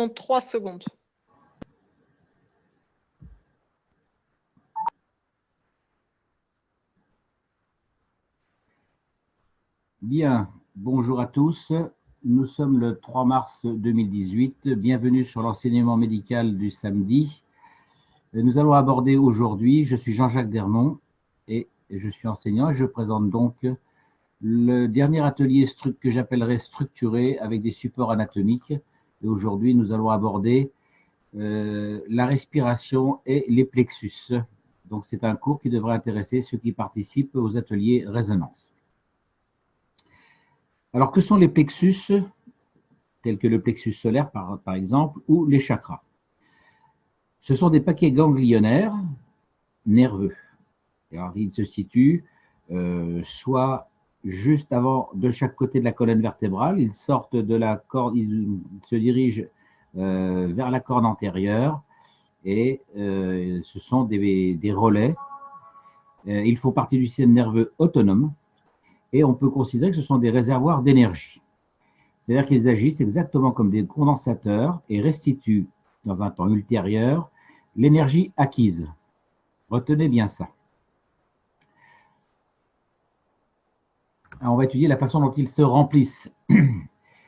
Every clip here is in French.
3 secondes. Bien, bonjour à tous. Nous sommes le 3 mars 2018. Bienvenue sur l'enseignement médical du samedi. Nous allons aborder aujourd'hui, je suis Jean-Jacques Dermont et je suis enseignant et je présente donc le dernier atelier que j'appellerai structuré avec des supports anatomiques. Et aujourd'hui, nous allons aborder la respiration et les plexus. Donc, c'est un cours qui devrait intéresser ceux qui participent aux ateliers résonance. Alors, que sont les plexus, tels que le plexus solaire, par exemple, ou les chakras? Ce sont des paquets ganglionnaires nerveux. Alors, ils se situent soit juste avant, de chaque côté de la colonne vertébrale, ils sortent de la corde, ils se dirigent vers la corne antérieure et ce sont des relais. Ils font partie du système nerveux autonome et on peut considérer que ce sont des réservoirs d'énergie. C'est-à-dire qu'ils agissent exactement comme des condensateurs et restituent dans un temps ultérieur l'énergie acquise. Retenez bien ça. Alors, on va étudier la façon dont ils se remplissent.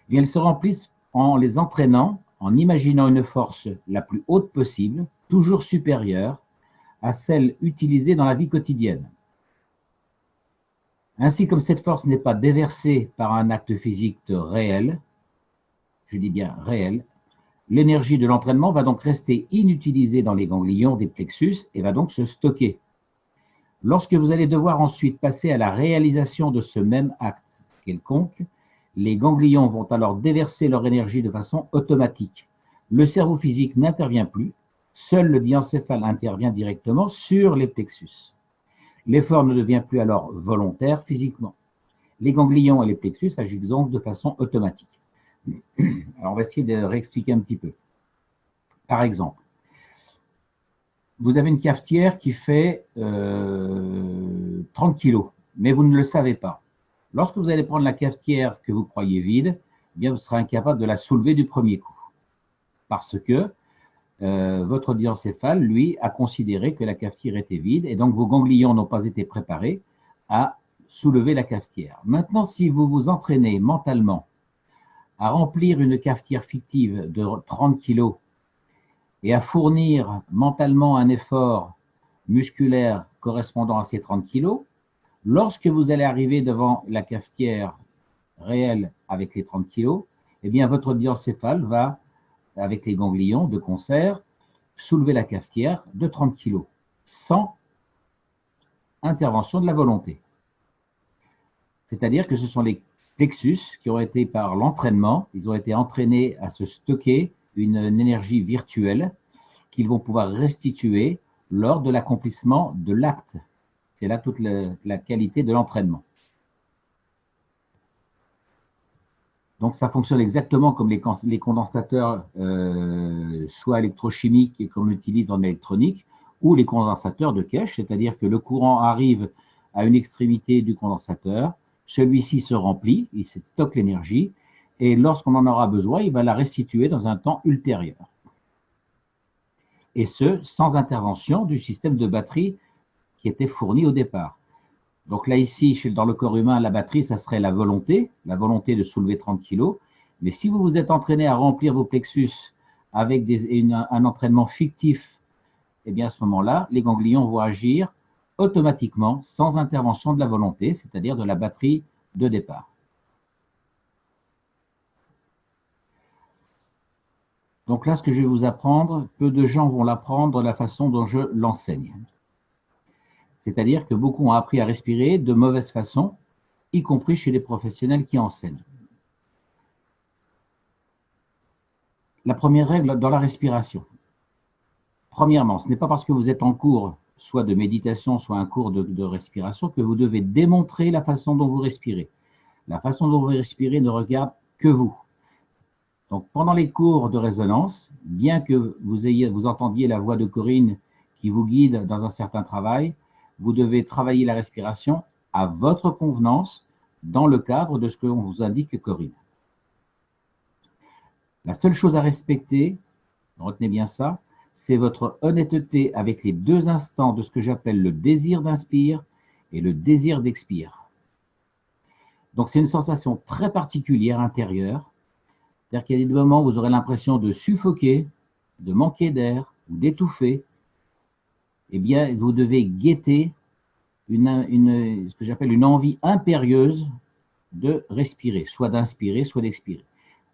Ils se remplissent en les entraînant, en imaginant une force la plus haute possible, toujours supérieure à celle utilisée dans la vie quotidienne. Ainsi, comme cette force n'est pas déversée par un acte physique réel, je dis bien réel, l'énergie de l'entraînement va donc rester inutilisée dans les ganglions des plexus et va donc se stocker. Lorsque vous allez devoir ensuite passer à la réalisation de ce même acte quelconque, les ganglions vont alors déverser leur énergie de façon automatique. Le cerveau physique n'intervient plus, seul le diencéphale intervient directement sur les plexus. L'effort ne devient plus alors volontaire physiquement. Les ganglions et les plexus agissent donc de façon automatique. Alors, on va essayer de réexpliquer un petit peu. Par exemple, vous avez une cafetière qui fait 30 kg, mais vous ne le savez pas. Lorsque vous allez prendre la cafetière que vous croyez vide, eh bien vous serez incapable de la soulever du premier coup. Parce que votre diencéphale, lui, a considéré que la cafetière était vide et donc vos ganglions n'ont pas été préparés à soulever la cafetière. Maintenant, si vous vous entraînez mentalement à remplir une cafetière fictive de 30 kg et à fournir mentalement un effort musculaire correspondant à ces 30 kg, lorsque vous allez arriver devant la cafetière réelle avec les 30 kg, eh bien votre diencéphale va, avec les ganglions de concert, soulever la cafetière de 30 kg, sans intervention de la volonté. C'est-à-dire que ce sont les plexus qui ont été par l'entraînement, ils ont été entraînés à se stocker une énergie virtuelle qu'ils vont pouvoir restituer lors de l'accomplissement de l'acte. C'est là toute la qualité de l'entraînement. Donc, ça fonctionne exactement comme les condensateurs, soit électrochimiques et qu'on utilise en électronique, ou les condensateurs de Keshe, c'est-à-dire que le courant arrive à une extrémité du condensateur, celui-ci se remplit, il stocke l'énergie, et lorsqu'on en aura besoin, il va la restituer dans un temps ultérieur. Et ce, sans intervention du système de batterie qui était fourni au départ. Donc là, ici, dans le corps humain, la batterie, ça serait la volonté de soulever 30 kg. Mais si vous vous êtes entraîné à remplir vos plexus avec un entraînement fictif, eh bien à ce moment-là, les ganglions vont agir automatiquement, sans intervention de la volonté, c'est-à-dire de la batterie de départ. Donc là, ce que je vais vous apprendre, peu de gens vont l'apprendre de la façon dont je l'enseigne. C'est-à-dire que beaucoup ont appris à respirer de mauvaise façon, y compris chez les professionnels qui enseignent. La première règle dans la respiration. Premièrement, ce n'est pas parce que vous êtes en cours, soit de méditation, soit un cours de respiration, que vous devez démontrer la façon dont vous respirez. La façon dont vous respirez ne regarde que vous. Donc, pendant les cours de résonance, bien que vous entendiez la voix de Corinne qui vous guide dans un certain travail, vous devez travailler la respiration à votre convenance dans le cadre de ce que l'on vous indique, Corinne. La seule chose à respecter, retenez bien ça, c'est votre honnêteté avec les deux instants de ce que j'appelle le désir d'inspire et le désir d'expire. Donc c'est une sensation très particulière intérieure, c'est-à-dire qu'il y a des moments où vous aurez l'impression de suffoquer, de manquer d'air ou d'étouffer. Eh bien, vous devez guetter ce que j'appelle une envie impérieuse de respirer, soit d'inspirer, soit d'expirer.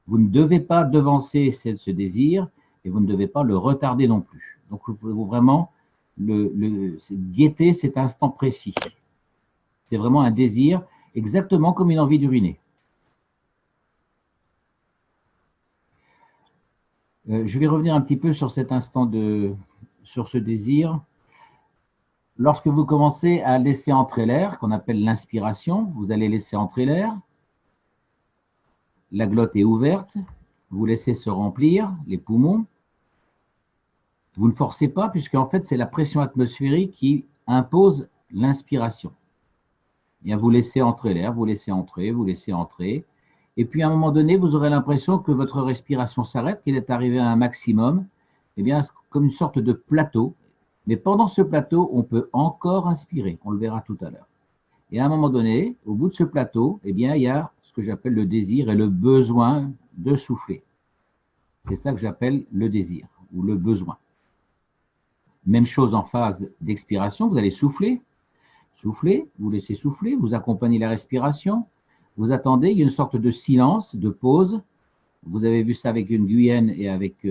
Vous ne devez pas devancer ce désir et vous ne devez pas le retarder non plus. Donc, il faut vraiment guetter cet instant précis. C'est vraiment un désir, exactement comme une envie d'uriner. Je vais revenir un petit peu sur cet instant sur ce désir. Lorsque vous commencez à laisser entrer l'air, qu'on appelle l'inspiration, vous allez laisser entrer l'air. La glotte est ouverte, vous laissez se remplir les poumons. Vous ne forcez pas, puisqu'en fait, c'est la pression atmosphérique qui impose l'inspiration. Bien, vous laissez entrer l'air, vous laissez entrer, vous laissez entrer. Et puis, à un moment donné, vous aurez l'impression que votre respiration s'arrête, qu'elle est arrivée à un maximum, eh bien, comme une sorte de plateau. Mais pendant ce plateau, on peut encore inspirer. On le verra tout à l'heure. Et à un moment donné, au bout de ce plateau, eh bien, il y a ce que j'appelle le désir et le besoin de souffler. C'est ça que j'appelle le désir ou le besoin. Même chose en phase d'expiration, vous allez souffler, vous laissez souffler, vous accompagnez la respiration, vous attendez, il y a une sorte de silence, de pause. Vous avez vu ça avec une Guyenne et avec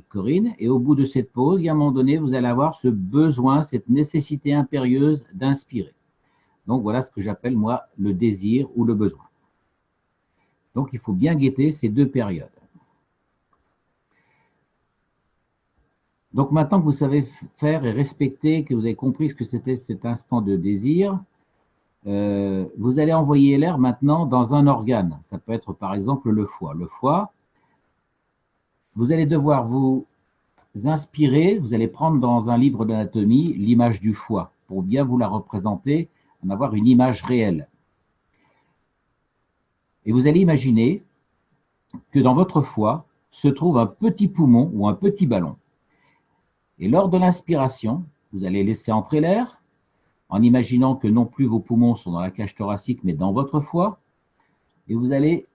Corinne. Et au bout de cette pause, il y a un moment donné, vous allez avoir ce besoin, cette nécessité impérieuse d'inspirer. Donc voilà ce que j'appelle, moi, le désir ou le besoin. Donc il faut bien guetter ces deux périodes. Donc maintenant que vous savez faire et respecter, que vous avez compris ce que c'était cet instant de désir, vous allez envoyer l'air maintenant dans un organe. Ça peut être par exemple le foie. Le foie, vous allez devoir vous inspirer, vous allez prendre dans un livre d'anatomie l'image du foie pour bien vous la représenter, en avoir une image réelle. Et vous allez imaginer que dans votre foie se trouve un petit poumon ou un petit ballon. Et lors de l'inspiration, vous allez laisser entrer l'air, en imaginant que non plus vos poumons sont dans la cage thoracique, mais dans votre foie, et vous allez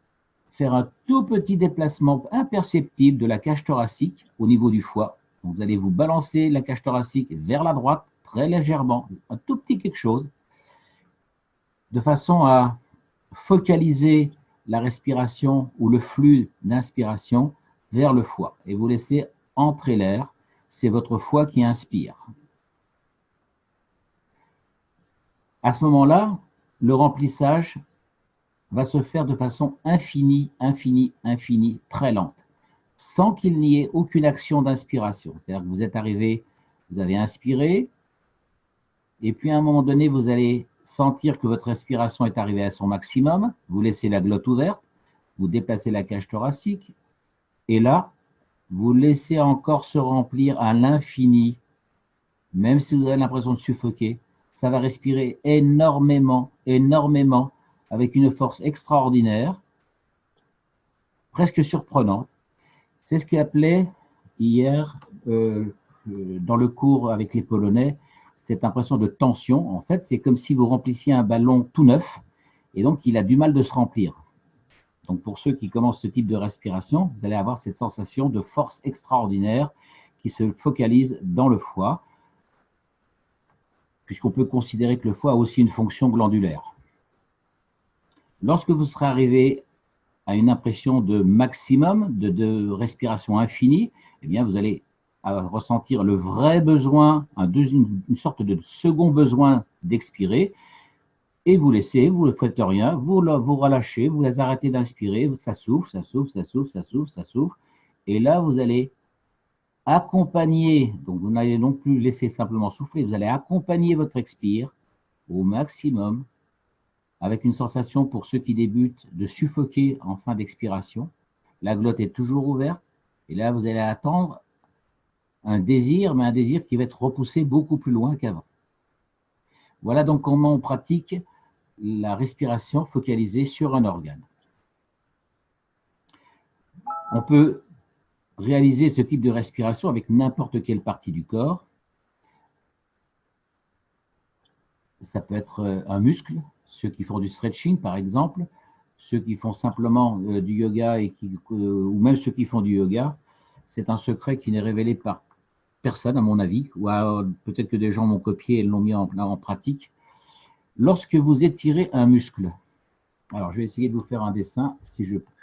faire un tout petit déplacement imperceptible de la cage thoracique au niveau du foie. Donc vous allez vous balancer la cage thoracique vers la droite, très légèrement, un tout petit quelque chose, de façon à focaliser la respiration ou le flux d'inspiration vers le foie. Et vous laissez entrer l'air, c'est votre foie qui inspire. À ce moment-là, le remplissage va se faire de façon infinie, infinie, infinie, très lente, sans qu'il n'y ait aucune action d'inspiration. C'est-à-dire que vous êtes arrivé, vous avez inspiré, et puis à un moment donné, vous allez sentir que votre respiration est arrivée à son maximum, vous laissez la glotte ouverte, vous déplacez la cage thoracique, et là, vous laissez encore se remplir à l'infini, même si vous avez l'impression de suffoquer, ça va respirer énormément, énormément, avec une force extraordinaire, presque surprenante. C'est ce qu'il appelait hier, dans le cours avec les Polonais, cette impression de tension. En fait, c'est comme si vous remplissiez un ballon tout neuf, et donc il a du mal de se remplir. Donc pour ceux qui commencent ce type de respiration, vous allez avoir cette sensation de force extraordinaire qui se focalise dans le foie, puisqu'on peut considérer que le foie a aussi une fonction glandulaire. Lorsque vous serez arrivé à une impression de maximum, de respiration infinie, eh bien vous allez ressentir le vrai besoin, une sorte de second besoin d'expirer, et vous laissez, vous ne faites rien, vous relâchez, vous les arrêtez d'inspirer, ça souffle, ça souffle, ça souffle, ça souffle, ça souffle, et là vous allez accompagner, donc vous n'allez non plus laisser simplement souffler, vous allez accompagner votre expire au maximum, avec une sensation pour ceux qui débutent de suffoquer en fin d'expiration. La glotte est toujours ouverte, et là vous allez attendre un désir, mais un désir qui va être repoussé beaucoup plus loin qu'avant. Voilà donc comment on pratique la respiration focalisée sur un organe. On peut réaliser ce type de respiration avec n'importe quelle partie du corps. Ça peut être un muscle, ceux qui font du stretching par exemple, ceux qui font simplement du yoga ou même ceux qui font du yoga. C'est un secret qui n'est révélé par personne à mon avis, ou peut-être que des gens m'ont copié et l'ont mis en pratique. Lorsque vous étirez un muscle, alors je vais essayer de vous faire un dessin si je peux.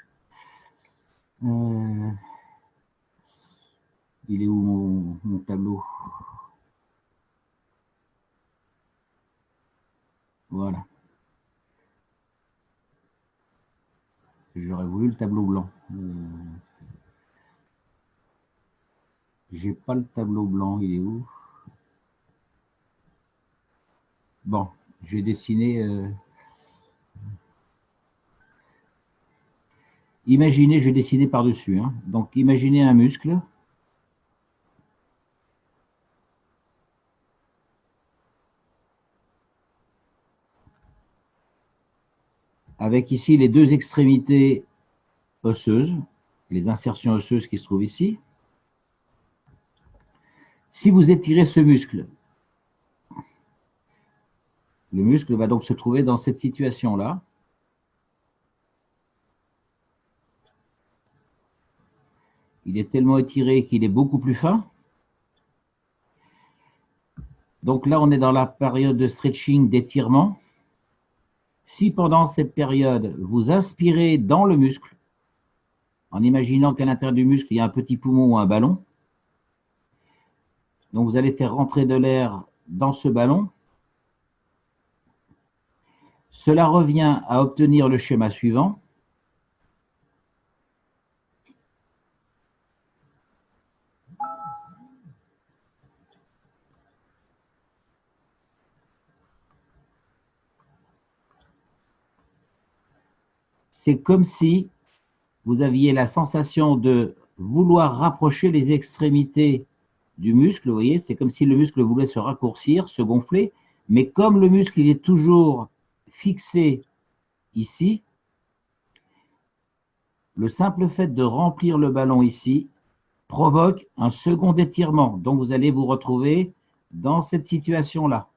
Il est où mon tableau? Voilà. J'aurais voulu le tableau blanc. J'ai pas le tableau blanc, il est où? Bon, je vais dessiner. Imaginez, je vais dessiner par-dessus. Hein. Donc, imaginez un muscle. Avec ici les deux extrémités osseuses, les insertions osseuses qui se trouvent ici. Si vous étirez ce muscle, le muscle va donc se trouver dans cette situation-là. Il est tellement étiré qu'il est beaucoup plus fin. Donc là, on est dans la période de stretching, d'étirement. Si pendant cette période, vous inspirez dans le muscle, en imaginant qu'à l'intérieur du muscle, il y a un petit poumon ou un ballon, donc vous allez faire rentrer de l'air dans ce ballon. Cela revient à obtenir le schéma suivant. C'est comme si vous aviez la sensation de vouloir rapprocher les extrémités du muscle. Vous voyez, c'est comme si le muscle voulait se raccourcir, se gonfler, mais comme le muscle il est toujours fixé ici, le simple fait de remplir le ballon ici provoque un second étirement. Donc, vous allez vous retrouver dans cette situation-là.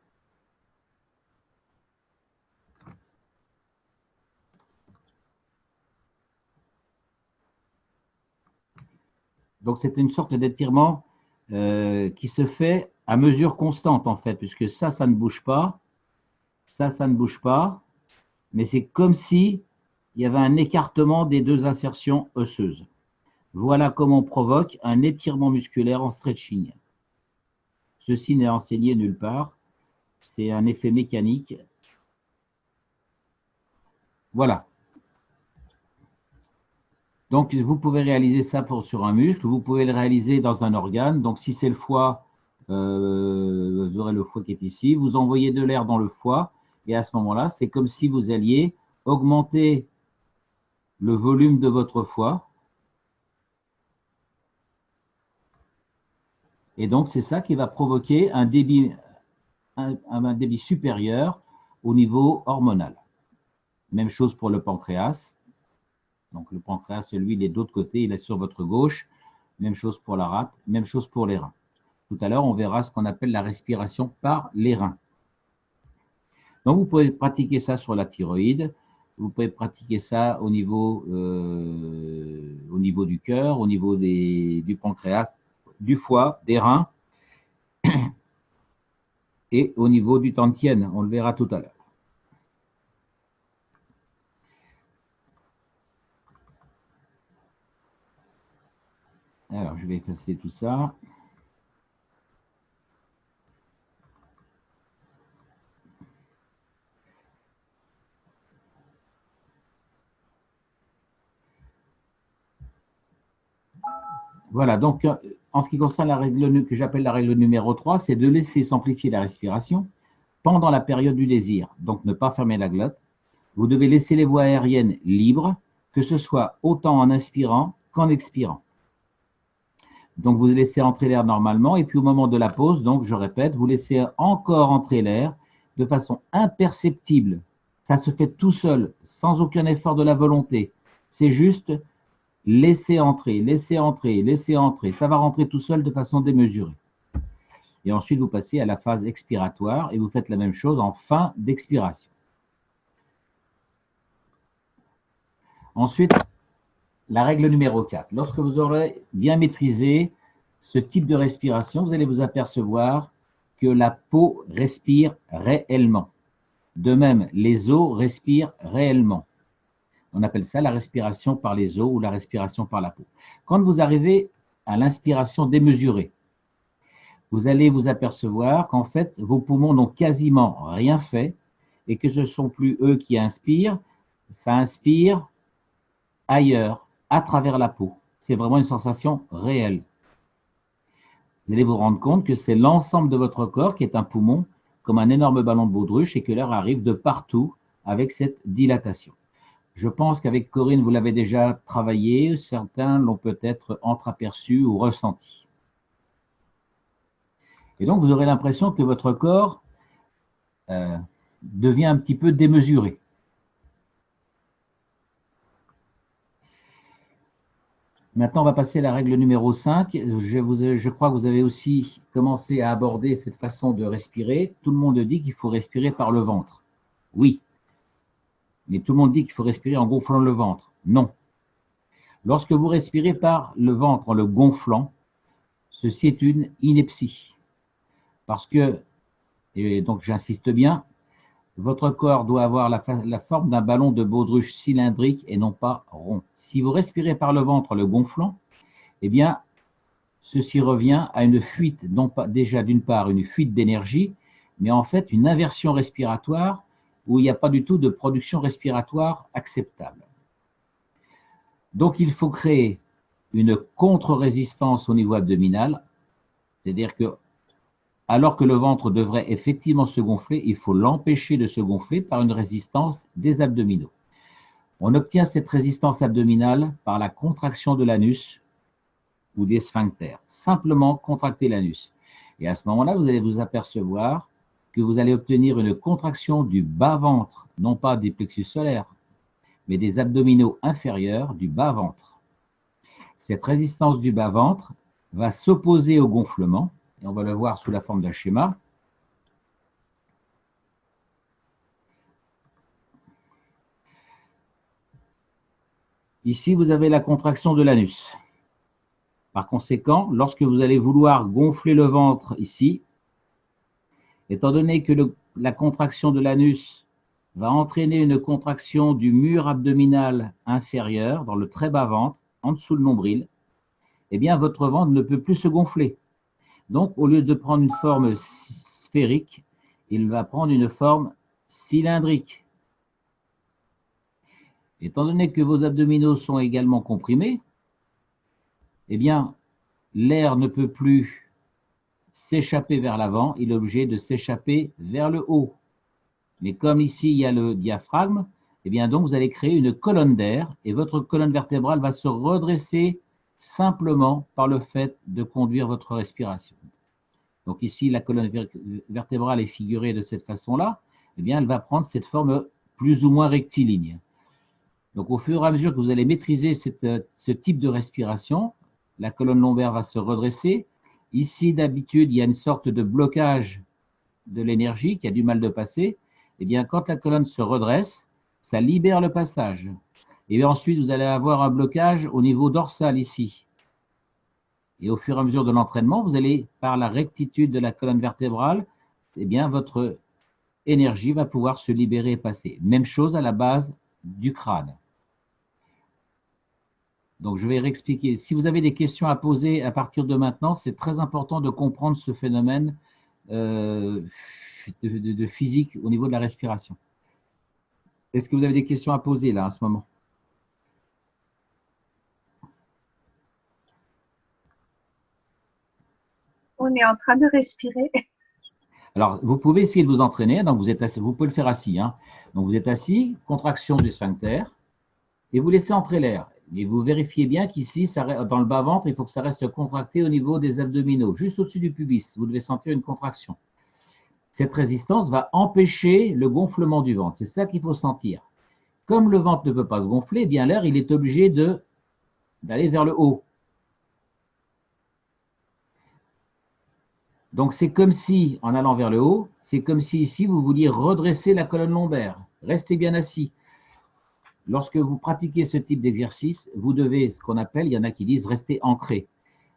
Donc, c'est une sorte d'étirement qui se fait à mesure constante, en fait, puisque ça ne bouge pas, ça ne bouge pas, mais c'est comme si il y avait un écartement des deux insertions osseuses. Voilà comment on provoque un étirement musculaire en stretching. Ceci n'est enseigné nulle part, c'est un effet mécanique. Voilà. Donc, vous pouvez réaliser ça sur un muscle, vous pouvez le réaliser dans un organe. Donc, si c'est le foie, vous aurez le foie qui est ici. Vous envoyez de l'air dans le foie et à ce moment-là, c'est comme si vous alliez augmenter le volume de votre foie. Et donc, c'est ça qui va provoquer un débit supérieur au niveau hormonal. Même chose pour le pancréas. Donc, le pancréas, lui, il est de l'autre côté, il est sur votre gauche. Même chose pour la rate, même chose pour les reins. Tout à l'heure, on verra ce qu'on appelle la respiration par les reins. Donc, vous pouvez pratiquer ça sur la thyroïde. Vous pouvez pratiquer ça au niveau du cœur, au niveau du pancréas, du foie, des reins et au niveau du tantien. On le verra tout à l'heure. Alors, je vais effacer tout ça. Voilà, donc en ce qui concerne la règle que j'appelle la règle numéro 3, c'est de laisser s'amplifier la respiration pendant la période du désir. Donc, ne pas fermer la glotte. Vous devez laisser les voies aériennes libres, que ce soit autant en inspirant qu'en expirant. Donc, vous laissez entrer l'air normalement, et puis au moment de la pause, donc je répète, vous laissez encore entrer l'air de façon imperceptible. Ça se fait tout seul, sans aucun effort de la volonté. C'est juste laissez entrer, laissez entrer, laissez entrer. Ça va rentrer tout seul de façon démesurée. Et ensuite, vous passez à la phase expiratoire et vous faites la même chose en fin d'expiration. Ensuite, la règle numéro 4. Lorsque vous aurez bien maîtrisé ce type de respiration, vous allez vous apercevoir que la peau respire réellement. De même, les os respirent réellement. On appelle ça la respiration par les os ou la respiration par la peau. Quand vous arrivez à l'inspiration démesurée, vous allez vous apercevoir qu'en fait, vos poumons n'ont quasiment rien fait et que ce ne sont plus eux qui inspirent, ça inspire ailleurs, à travers la peau. C'est vraiment une sensation réelle. Vous allez vous rendre compte que c'est l'ensemble de votre corps qui est un poumon, comme un énorme ballon de baudruche, et que l'air arrive de partout avec cette dilatation. Je pense qu'avec Corinne, vous l'avez déjà travaillé, certains l'ont peut-être entreaperçu ou ressenti. Et donc, vous aurez l'impression que votre corps devient un petit peu démesuré. Maintenant, on va passer à la règle numéro 5. Je crois que vous avez aussi commencé à aborder cette façon de respirer. Tout le monde dit qu'il faut respirer par le ventre. Oui. Mais tout le monde dit qu'il faut respirer en gonflant le ventre. Non. Lorsque vous respirez par le ventre en le gonflant, ceci est une ineptie. Parce que, et donc j'insiste bien, votre corps doit avoir la forme d'un ballon de baudruche cylindrique et non pas rond. Si vous respirez par le ventre en le gonflant, eh bien, ceci revient à une fuite, non pas déjà d'une part une fuite d'énergie, mais en fait une inversion respiratoire où il n'y a pas du tout de production respiratoire acceptable. Donc il faut créer une contre-résistance au niveau abdominal, c'est-à-dire que alors que le ventre devrait effectivement se gonfler, il faut l'empêcher de se gonfler par une résistance des abdominaux. On obtient cette résistance abdominale par la contraction de l'anus ou des sphincters. Simplement contracter l'anus. Et à ce moment-là, vous allez vous apercevoir que vous allez obtenir une contraction du bas-ventre, non pas des plexus solaires, mais des abdominaux inférieurs du bas-ventre. Cette résistance du bas-ventre va s'opposer au gonflement, et on va le voir sous la forme d'un schéma. Ici, vous avez la contraction de l'anus. Par conséquent, lorsque vous allez vouloir gonfler le ventre ici, étant donné que la contraction de l'anus va entraîner une contraction du mur abdominal inférieur, dans le très bas ventre, en dessous le nombril, eh bien, votre ventre ne peut plus se gonfler. Donc, au lieu de prendre une forme sphérique, il va prendre une forme cylindrique. Étant donné que vos abdominaux sont également comprimés, eh bien, l'air ne peut plus s'échapper vers l'avant, il est obligé de s'échapper vers le haut. Mais comme ici, il y a le diaphragme, eh bien, donc, vous allez créer une colonne d'air et votre colonne vertébrale va se redresser simplement par le fait de conduire votre respiration. Donc ici, la colonne vertébrale est figurée de cette façon-là, eh bien, elle va prendre cette forme plus ou moins rectiligne. Donc au fur et à mesure que vous allez maîtriser ce type de respiration, la colonne lombaire va se redresser. Ici, d'habitude, il y a une sorte de blocage de l'énergie qui a du mal de passer. Eh bien, quand la colonne se redresse, ça libère le passage. Et ensuite, vous allez avoir un blocage au niveau dorsal ici. Et au fur et à mesure de l'entraînement, vous allez, par la rectitude de la colonne vertébrale, eh bien, votre énergie va pouvoir se libérer et passer. Même chose à la base du crâne. Donc, je vais réexpliquer. Si vous avez des questions à poser à partir de maintenant, c'est très important de comprendre ce phénomène de physique au niveau de la respiration. Est-ce que vous avez des questions à poser là, à ce moment ? On est en train de respirer. Alors, vous pouvez essayer de vous entraîner. Donc, vous êtes assis, vous pouvez le faire assis. Hein. Donc, vous êtes assis, contraction du sphincter, et vous laissez entrer l'air. Mais vous vérifiez bien qu'ici, dans le bas-ventre, il faut que ça reste contracté au niveau des abdominaux, juste au-dessus du pubis. Vous devez sentir une contraction. Cette résistance va empêcher le gonflement du ventre. C'est ça qu'il faut sentir. Comme le ventre ne peut pas se gonfler, eh bien l'air, il est obligé de d'aller vers le haut. Donc, c'est comme si, en allant vers le haut, c'est comme si ici, vous vouliez redresser la colonne lombaire. Restez bien assis. Lorsque vous pratiquez ce type d'exercice, vous devez, ce qu'on appelle, il y en a qui disent, rester ancré.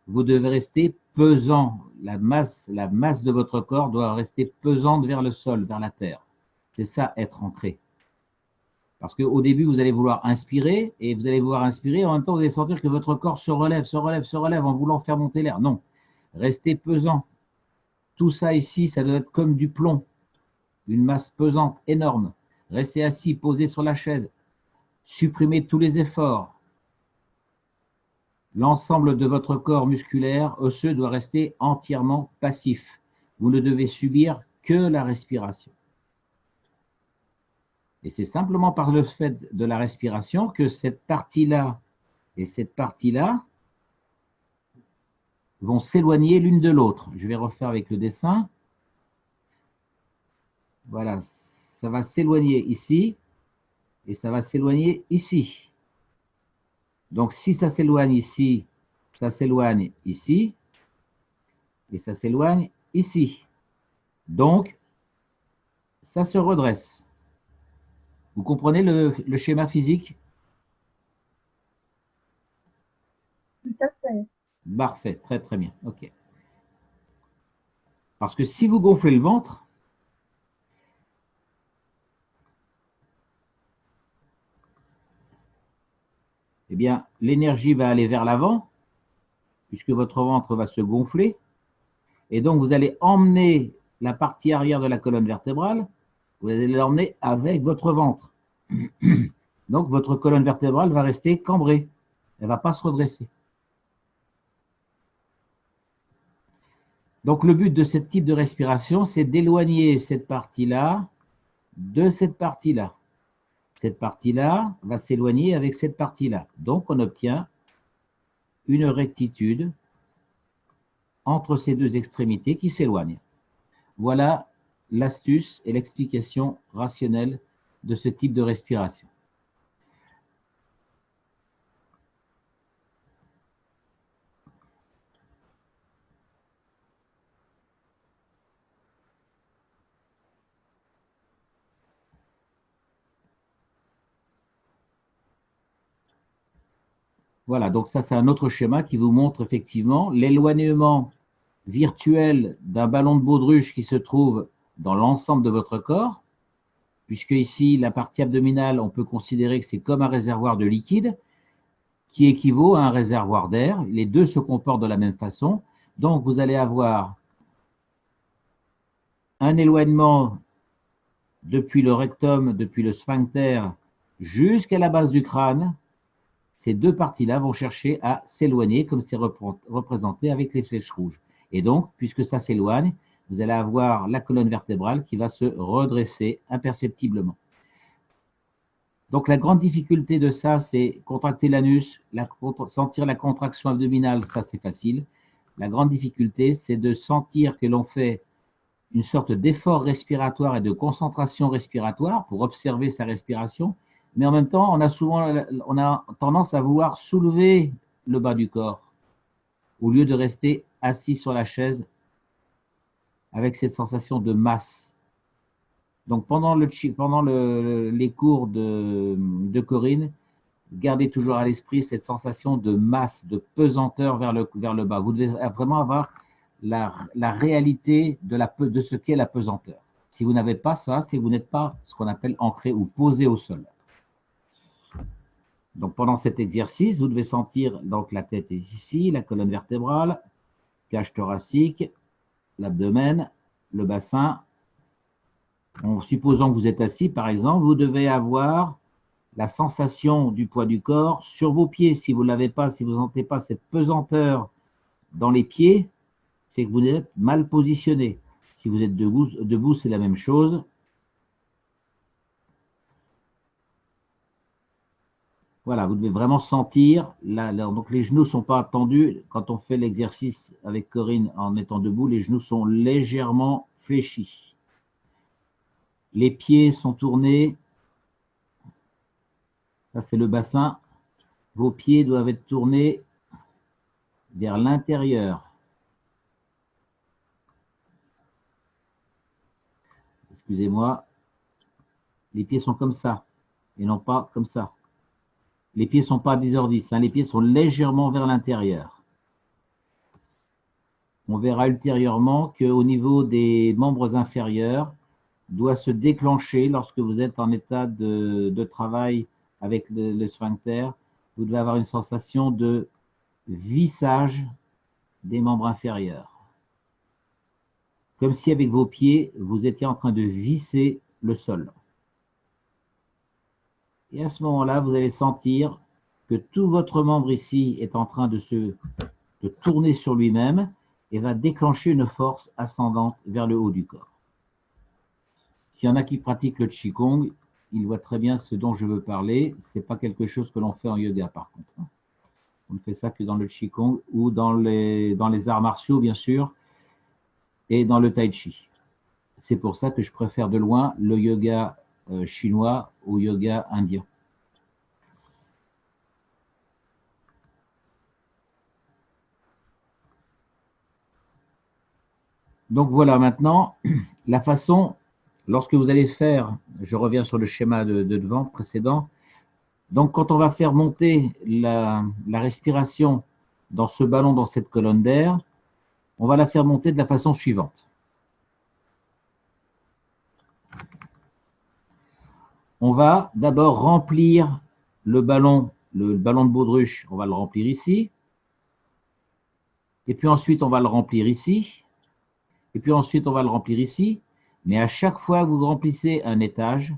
Vous devez rester pesant. La masse de votre corps doit rester pesante vers le sol, vers la terre. C'est ça, être ancré. Parce qu'au début, vous allez vouloir inspirer, et vous allez vouloir inspirer, en même temps, vous allez sentir que votre corps se relève, se relève, se relève, en voulant faire monter l'air. Non, restez pesant. Tout ça ici, ça doit être comme du plomb, une masse pesante, énorme. Restez assis, posé sur la chaise. Supprimez tous les efforts. L'ensemble de votre corps musculaire, osseux, doit rester entièrement passif. Vous ne devez subir que la respiration. Et c'est simplement par le fait de la respiration que cette partie-là et cette partie-là vont s'éloigner l'une de l'autre. Je vais refaire avec le dessin. Voilà, ça va s'éloigner ici et ça va s'éloigner ici. Donc, si ça s'éloigne ici, ça s'éloigne ici et ça s'éloigne ici. Donc, ça se redresse. Vous comprenez le schéma physique? Tout à fait. Parfait, très très bien. OK. Parce que si vous gonflez le ventre, eh bien, l'énergie va aller vers l'avant, puisque votre ventre va se gonfler. Et donc, vous allez emmener la partie arrière de la colonne vertébrale, vous allez l'emmener avec votre ventre. Donc, votre colonne vertébrale va rester cambrée. Elle ne va pas se redresser. Donc, le but de ce type de respiration, c'est d'éloigner cette partie-là de cette partie-là. Cette partie-là va s'éloigner avec cette partie-là. Donc, on obtient une rectitude entre ces deux extrémités qui s'éloignent. Voilà l'astuce et l'explication rationnelle de ce type de respiration. Voilà, donc ça c'est un autre schéma qui vous montre effectivement l'éloignement virtuel d'un ballon de baudruche qui se trouve dans l'ensemble de votre corps, puisque ici, la partie abdominale, on peut considérer que c'est comme un réservoir de liquide qui équivaut à un réservoir d'air. Les deux se comportent de la même façon. Donc, vous allez avoir un éloignement depuis le rectum, depuis le sphincter, jusqu'à la base du crâne. Ces deux parties-là vont chercher à s'éloigner, comme c'est représenté avec les flèches rouges. Et donc, puisque ça s'éloigne, vous allez avoir la colonne vertébrale qui va se redresser imperceptiblement. Donc, la grande difficulté de ça, c'est contracter l'anus, sentir la contraction abdominale, ça c'est facile. La grande difficulté, c'est de sentir que l'on fait une sorte d'effort respiratoire et de concentration respiratoire pour observer sa respiration, mais en même temps, on a tendance à vouloir soulever le bas du corps au lieu de rester assis sur la chaise avec cette sensation de masse. Donc, pendant les cours de Corinne, gardez toujours à l'esprit cette sensation de masse, de pesanteur vers le bas. Vous devez vraiment avoir la réalité de ce qu'est la pesanteur. Si vous n'avez pas ça, c'est que vous n'êtes pas ce qu'on appelle ancré ou posé au sol. Donc, pendant cet exercice, vous devez sentir, donc la tête est ici, la colonne vertébrale, cage thoracique, l'abdomen, le bassin. En supposant que vous êtes assis, par exemple, vous devez avoir la sensation du poids du corps sur vos pieds. Si vous ne l'avez pas, si vous ne sentez pas cette pesanteur dans les pieds, c'est que vous êtes mal positionné. Si vous êtes debout, c'est la même chose. Voilà, vous devez vraiment sentir. Donc les genoux ne sont pas tendus. Quand on fait l'exercice avec Corinne en étant debout, les genoux sont légèrement fléchis. Les pieds sont tournés. Ça, c'est le bassin. vos pieds doivent être tournés vers l'intérieur. Excusez-moi, les pieds sont comme ça et non pas comme ça. Les pieds ne sont pas à 10h10, hein, les pieds sont légèrement vers l'intérieur. On verra ultérieurement qu'au niveau des membres inférieurs, doit se déclencher lorsque vous êtes en état de travail avec le sphincter. Vous devez avoir une sensation de vissage des membres inférieurs. Comme si avec vos pieds, vous étiez en train de visser le sol. Et à ce moment-là, vous allez sentir que tout votre membre ici est en train de tourner sur lui-même et va déclencher une force ascendante vers le haut du corps. S'il y en a qui pratiquent le Qigong, ils voient très bien ce dont je veux parler. Ce n'est pas quelque chose que l'on fait en yoga, par contre. On ne fait ça que dans le Qigong ou dans les arts martiaux, bien sûr, et dans le Tai Chi. C'est pour ça que je préfère de loin le yoga chinois au yoga indien. Donc voilà maintenant la façon, lorsque vous allez faire, je reviens sur le schéma de devant précédent, donc quand on va faire monter la respiration dans ce ballon, dans cette colonne d'air, on va la faire monter de la façon suivante. On va d'abord remplir le ballon de baudruche, on va le remplir ici. Et puis ensuite, on va le remplir ici. Et puis ensuite, on va le remplir ici. Mais à chaque fois que vous remplissez un étage,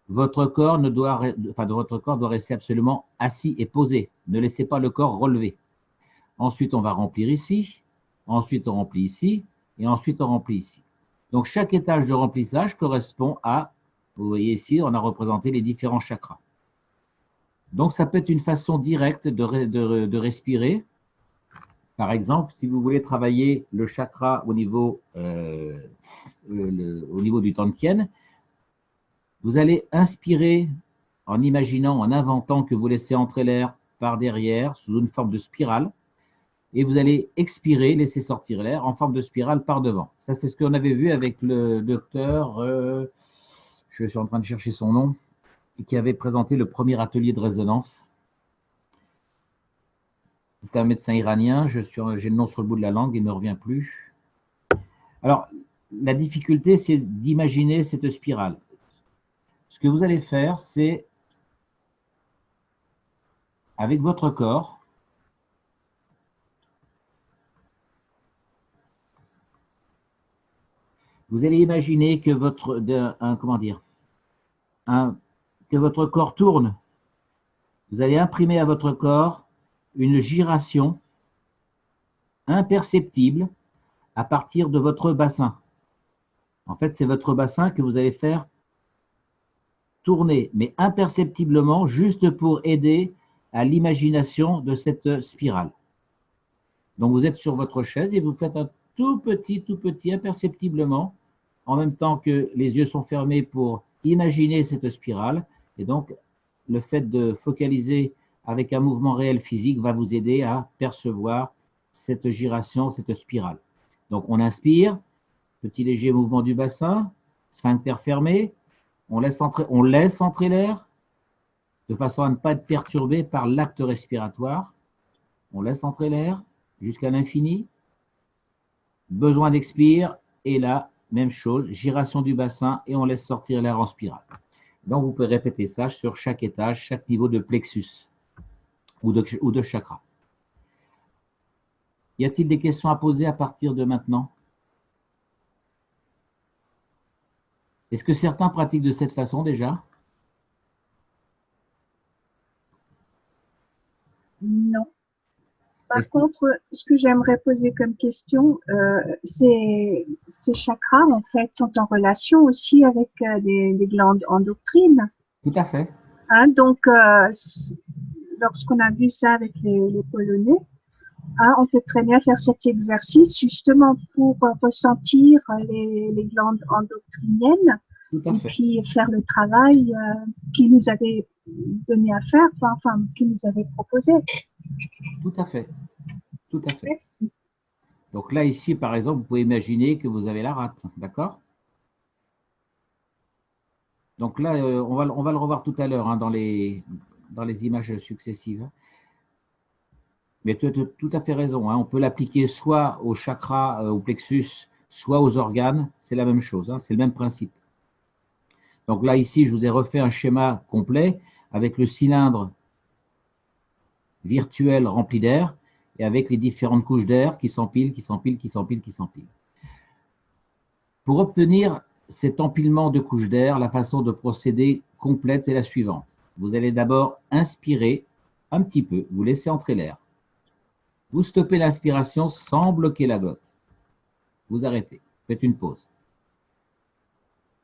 votre corps doit rester absolument assis et posé. Ne laissez pas le corps relever. Ensuite, on va remplir ici. Ensuite, on remplit ici. Et ensuite, on remplit ici. Donc, chaque étage de remplissage correspond à, vous voyez ici, on a représenté les différents chakras. Donc, ça peut être une façon directe de respirer. Par exemple, si vous voulez travailler le chakra au niveau du Tantien, vous allez inspirer en imaginant, en inventant que vous laissez entrer l'air par derrière sous une forme de spirale et vous allez expirer, laisser sortir l'air en forme de spirale par devant. Ça, c'est ce qu'on avait vu avec le docteur, je suis en train de chercher son nom, qui avait présenté le premier atelier de résonance. C'est un médecin iranien, j'ai le nom sur le bout de la langue, il ne me revient plus. Alors, la difficulté, c'est d'imaginer cette spirale. Ce que vous allez faire, c'est, avec votre corps, vous allez imaginer que votre corps tourne. Vous allez imprimer à votre corps une giration imperceptible à partir de votre bassin. En fait, c'est votre bassin que vous allez faire tourner, mais imperceptiblement, juste pour aider à l'imagination de cette spirale. Donc, vous êtes sur votre chaise et vous faites un tout petit, imperceptiblement, en même temps que les yeux sont fermés pour imaginer cette spirale. Et donc, le fait de focaliser avec un mouvement réel physique va vous aider à percevoir cette giration, cette spirale. Donc, on inspire, petit léger mouvement du bassin, sphincter fermé, on laisse entrer l'air de façon à ne pas être perturbé par l'acte respiratoire. On laisse entrer l'air jusqu'à l'infini. Besoin d'expire, et là, même chose, giration du bassin et on laisse sortir l'air en spirale. Donc, vous pouvez répéter ça sur chaque étage, chaque niveau de plexus ou de chakra. Y a-t-il des questions à poser à partir de maintenant? Est-ce que certains pratiquent de cette façon déjà? Non. Par contre, ce que j'aimerais poser comme question, ces chakras, en fait, sont en relation aussi avec des glandes endocrines. Tout à fait. Hein, donc, lorsqu'on a vu ça avec les Polonais, hein, on peut très bien faire cet exercice justement pour ressentir les glandes endocriniennes Tout à fait. et puis faire le travail qui nous avait donné à faire, enfin, qui nous avait proposé. Tout à fait. Tout à fait. Merci. Donc là, ici, par exemple, vous pouvez imaginer que vous avez la rate, d'accord? Donc là, on va le revoir tout à l'heure hein, dans les images successives. Mais tu as tout à fait raison. Hein. On peut l'appliquer soit au chakra, au plexus, soit aux organes. C'est la même chose. Hein. C'est le même principe. Donc là, ici, je vous ai refait un schéma complet avec le cylindre virtuel rempli d'air et avec les différentes couches d'air qui s'empilent, qui s'empilent, qui s'empilent, qui s'empilent. Pour obtenir cet empilement de couches d'air, la façon de procéder complète est la suivante. Vous allez d'abord inspirer un petit peu, vous laissez entrer l'air. Vous stoppez l'inspiration sans bloquer la glotte. Vous arrêtez, faites une pause.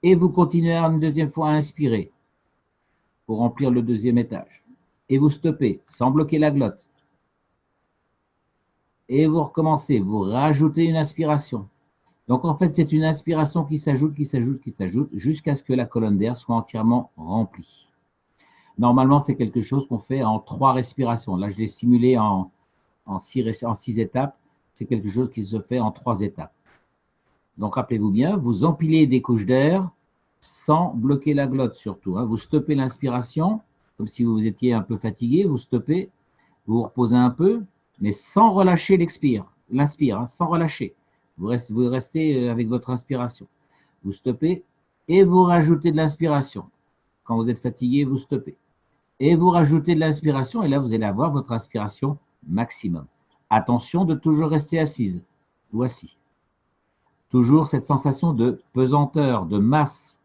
Et vous continuez une deuxième fois à inspirer pour remplir le deuxième étage. Et vous stoppez sans bloquer la glotte. Et vous recommencez, vous rajoutez une inspiration. Donc en fait, c'est une inspiration qui s'ajoute, qui s'ajoute, qui s'ajoute, jusqu'à ce que la colonne d'air soit entièrement remplie. Normalement, c'est quelque chose qu'on fait en 3 respirations. Là, je l'ai simulé en 6 étapes. C'est quelque chose qui se fait en 3 étapes. Donc rappelez-vous bien, vous empilez des couches d'air sans bloquer la glotte surtout. Hein. Vous stoppez l'inspiration, comme si vous étiez un peu fatigué, vous stoppez, vous vous reposez un peu, mais sans relâcher l'inspire, hein, sans relâcher. Vous restez avec votre inspiration. Vous stoppez et vous rajoutez de l'inspiration. Quand vous êtes fatigué, vous stoppez. Et vous rajoutez de l'inspiration et là, vous allez avoir votre inspiration maximum. Attention de toujours rester assise ou assis. Toujours cette sensation de pesanteur, de masse.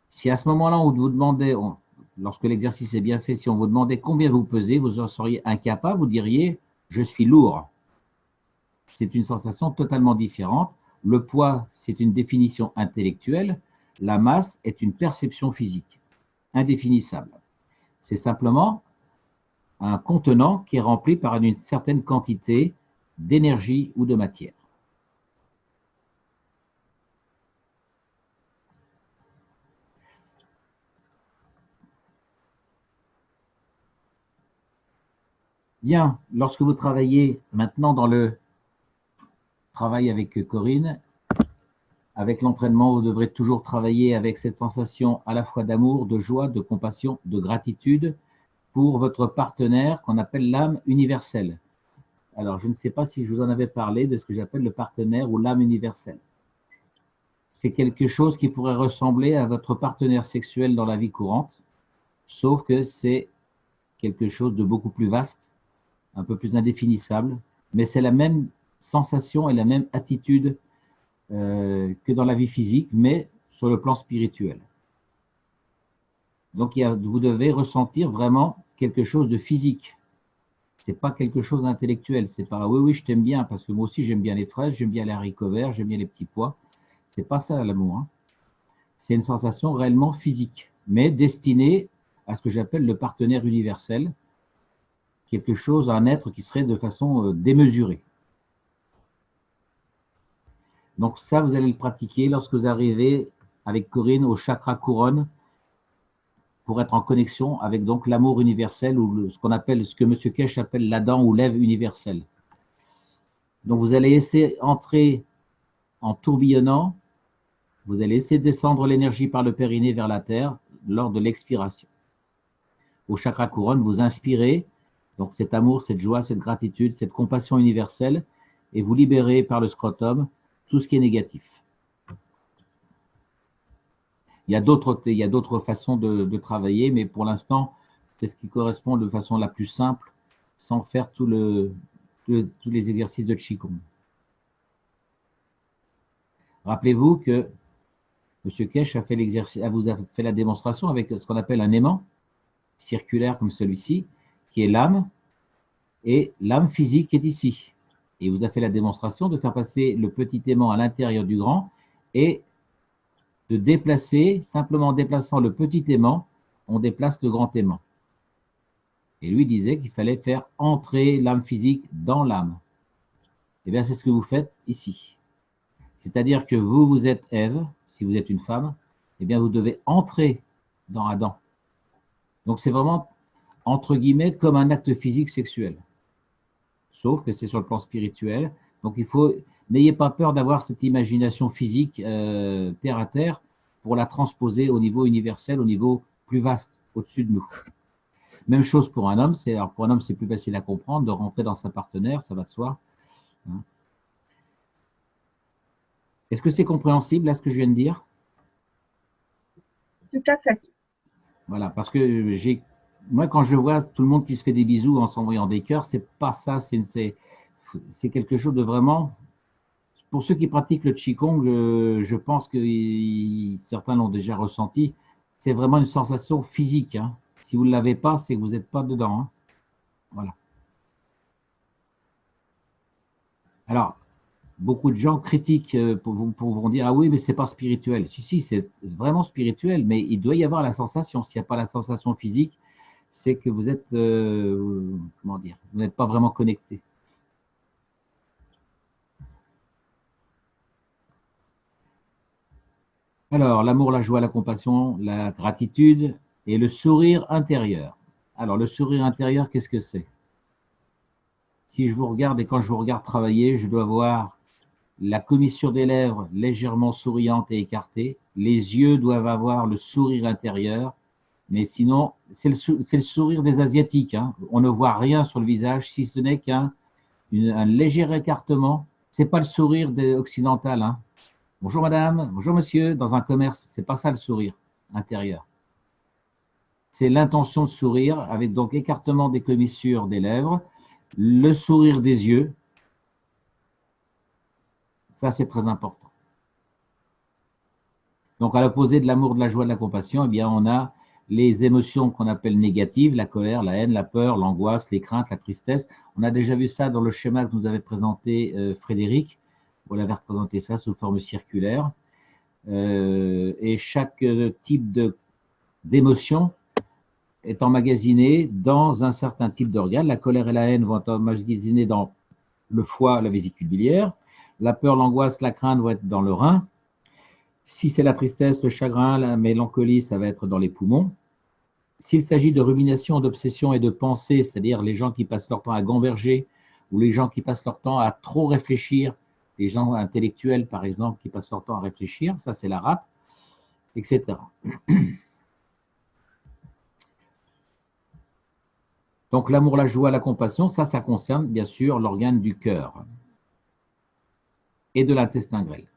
Si à ce moment-là, on vous demandait, lorsque l'exercice est bien fait, si on vous demandait combien vous pesez, vous en seriez incapable, vous diriez « je suis lourd ». C'est une sensation totalement différente. Le poids, c'est une définition intellectuelle. La masse est une perception physique, indéfinissable. C'est simplement un contenant qui est rempli par une certaine quantité d'énergie ou de matière. Bien, lorsque vous travaillez maintenant dans le travail avec Corinne, avec l'entraînement, vous devrez toujours travailler avec cette sensation à la fois d'amour, de joie, de compassion, de gratitude pour votre partenaire qu'on appelle l'âme universelle. Alors, je ne sais pas si je vous en avais parlé de ce que j'appelle le partenaire ou l'âme universelle. C'est quelque chose qui pourrait ressembler à votre partenaire sexuel dans la vie courante, sauf que c'est quelque chose de beaucoup plus vaste, un peu plus indéfinissable, mais c'est la même sensation et la même attitude que dans la vie physique, mais sur le plan spirituel. Donc, vous devez ressentir vraiment quelque chose de physique. Ce n'est pas quelque chose d'intellectuel. C'est pas « oui, oui, je t'aime bien » parce que moi aussi, j'aime bien les fraises, j'aime bien les haricots verts, j'aime bien les petits pois. Ce n'est pas ça l'amour. Hein. C'est une sensation réellement physique, mais destinée à ce que j'appelle le partenaire universel, quelque chose, un être qui serait de façon démesurée. Donc ça, vous allez le pratiquer lorsque vous arrivez avec Corinne au chakra couronne pour être en connexion avec donc l'amour universel ou ce qu'on appelle, ce que M. Kesh appelle l'Adam ou l'Ève universelle. Donc vous allez laisser entrer en tourbillonnant, vous allez laisser descendre l'énergie par le périnée vers la terre lors de l'expiration. Au chakra couronne, vous inspirez donc cet amour, cette joie, cette gratitude, cette compassion universelle et vous libérez par le scrotum tout ce qui est négatif. Il y a d'autres façons de travailler, mais pour l'instant, c'est ce qui correspond de façon la plus simple, sans faire tous les exercices de Qigong. Rappelez-vous que M. Kesh vous a fait la démonstration avec ce qu'on appelle un aimant circulaire comme celui-ci, qui est l'âme, et l'âme physique est ici. Et il vous a fait la démonstration de faire passer le petit aimant à l'intérieur du grand et de déplacer, simplement en déplaçant le petit aimant, on déplace le grand aimant. Et lui disait qu'il fallait faire entrer l'âme physique dans l'âme. Et bien c'est ce que vous faites ici. C'est-à-dire que vous êtes Ève, si vous êtes une femme, et bien vous devez entrer dans Adam. Donc, c'est vraiment, entre guillemets, comme un acte physique sexuel. Sauf que c'est sur le plan spirituel. Donc, il faut, n'ayez pas peur d'avoir cette imagination physique terre à terre pour la transposer au niveau universel, au niveau plus vaste, au-dessus de nous. Même chose pour un homme. Alors pour un homme, c'est plus facile à comprendre de rentrer dans sa partenaire, ça va de soi. Hein. Est-ce que c'est compréhensible, là, ce que je viens de dire? Tout à fait. Voilà, parce que moi, quand je vois tout le monde qui se fait des bisous en s'envoyant des cœurs, c'est pas ça, c'est quelque chose de vraiment. Pour ceux qui pratiquent le Qigong, je pense que certains l'ont déjà ressenti. C'est vraiment une sensation physique. Hein. Si vous ne l'avez pas, c'est que vous n'êtes pas dedans. Hein. Voilà. Alors, beaucoup de gens critiquent pour dire « Ah oui, mais c'est pas spirituel ». Si, c'est vraiment spirituel, mais il doit y avoir la sensation. S'il n'y a pas la sensation physique, c'est que vous êtes, comment dire, vous n'êtes pas vraiment connecté. Alors, l'amour, la joie, la compassion, la gratitude et le sourire intérieur. Alors, le sourire intérieur, qu'est-ce que c'est? Si je vous regarde et quand je vous regarde travailler, je dois voir la commissure des lèvres légèrement souriante et écartée. Les yeux doivent avoir le sourire intérieur. Mais sinon, c'est le sourire des Asiatiques. Hein. On ne voit rien sur le visage, si ce n'est qu'un léger écartement. Ce n'est pas le sourire occidental. Hein. Bonjour madame, bonjour monsieur, dans un commerce, ce n'est pas ça le sourire intérieur. C'est l'intention de sourire, avec donc écartement des commissures des lèvres, le sourire des yeux. Ça, c'est très important. Donc, à l'opposé de l'amour, de la joie, de la compassion, eh bien, on a les émotions qu'on appelle négatives, la colère, la haine, la peur, l'angoisse, les craintes, la tristesse. On a déjà vu ça dans le schéma que nous avait présenté Frédéric. Vous l'avez représenté ça sous forme circulaire. Et chaque type d'émotion est emmagasiné dans un certain type d'organe. La colère et la haine vont être emmagasinées dans le foie, la vésicule biliaire. La peur, l'angoisse, la crainte vont être dans le rein. Si c'est la tristesse, le chagrin, la mélancolie, ça va être dans les poumons. S'il s'agit de rumination, d'obsession et de pensée, c'est-à-dire les gens qui passent leur temps à gamberger ou les gens qui passent leur temps à trop réfléchir, les gens intellectuels, par exemple, qui passent leur temps à réfléchir, ça c'est la rate, etc. Donc l'amour, la joie, la compassion, ça concerne bien sûr l'organe du cœur et de l'intestin grêle.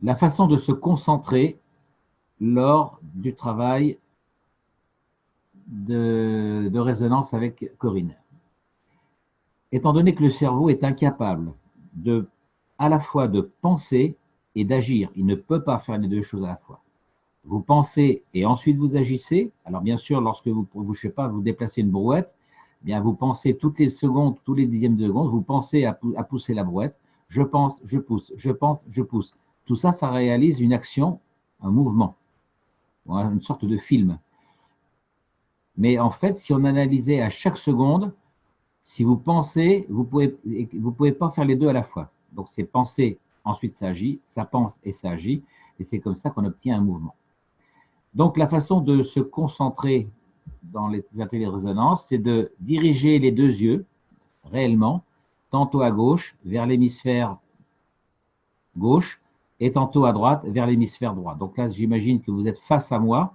La façon de se concentrer lors du travail de résonance avec Corinne. Étant donné que le cerveau est incapable à la fois de penser et d'agir, il ne peut pas faire les deux choses à la fois. Vous pensez et ensuite vous agissez. Alors bien sûr, lorsque vous je sais pas, vous déplacez une brouette, eh bien vous pensez toutes les secondes, tous les dixièmes de seconde, vous pensez à pousser la brouette. Je pense, je pousse, je pense, je pousse. Tout ça, ça réalise une action, un mouvement, une sorte de film. Mais en fait, si on analysait à chaque seconde, si vous pensez, vous pouvez pas faire les deux à la fois. Donc c'est penser, ensuite ça agit, ça pense et ça agit, et c'est comme ça qu'on obtient un mouvement. Donc la façon de se concentrer dans les ateliers de résonance, c'est de diriger les deux yeux, réellement, tantôt à gauche, vers l'hémisphère gauche, et tantôt à droite, vers l'hémisphère droit. Donc là, j'imagine que vous êtes face à moi,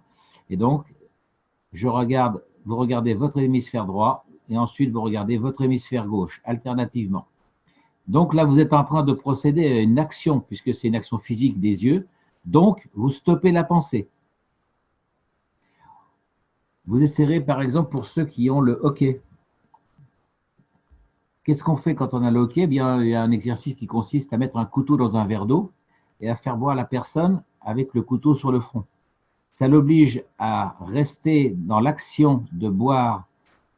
et donc, vous regardez votre hémisphère droit, et ensuite vous regardez votre hémisphère gauche, alternativement. Donc là, vous êtes en train de procéder à une action, puisque c'est une action physique des yeux, donc vous stoppez la pensée. Vous essayerez, par exemple, pour ceux qui ont le hoquet. Qu'est-ce qu'on fait quand on a le hoquet? Eh bien, il y a un exercice qui consiste à mettre un couteau dans un verre d'eau et à faire boire la personne avec le couteau sur le front. Ça l'oblige à rester dans l'action de boire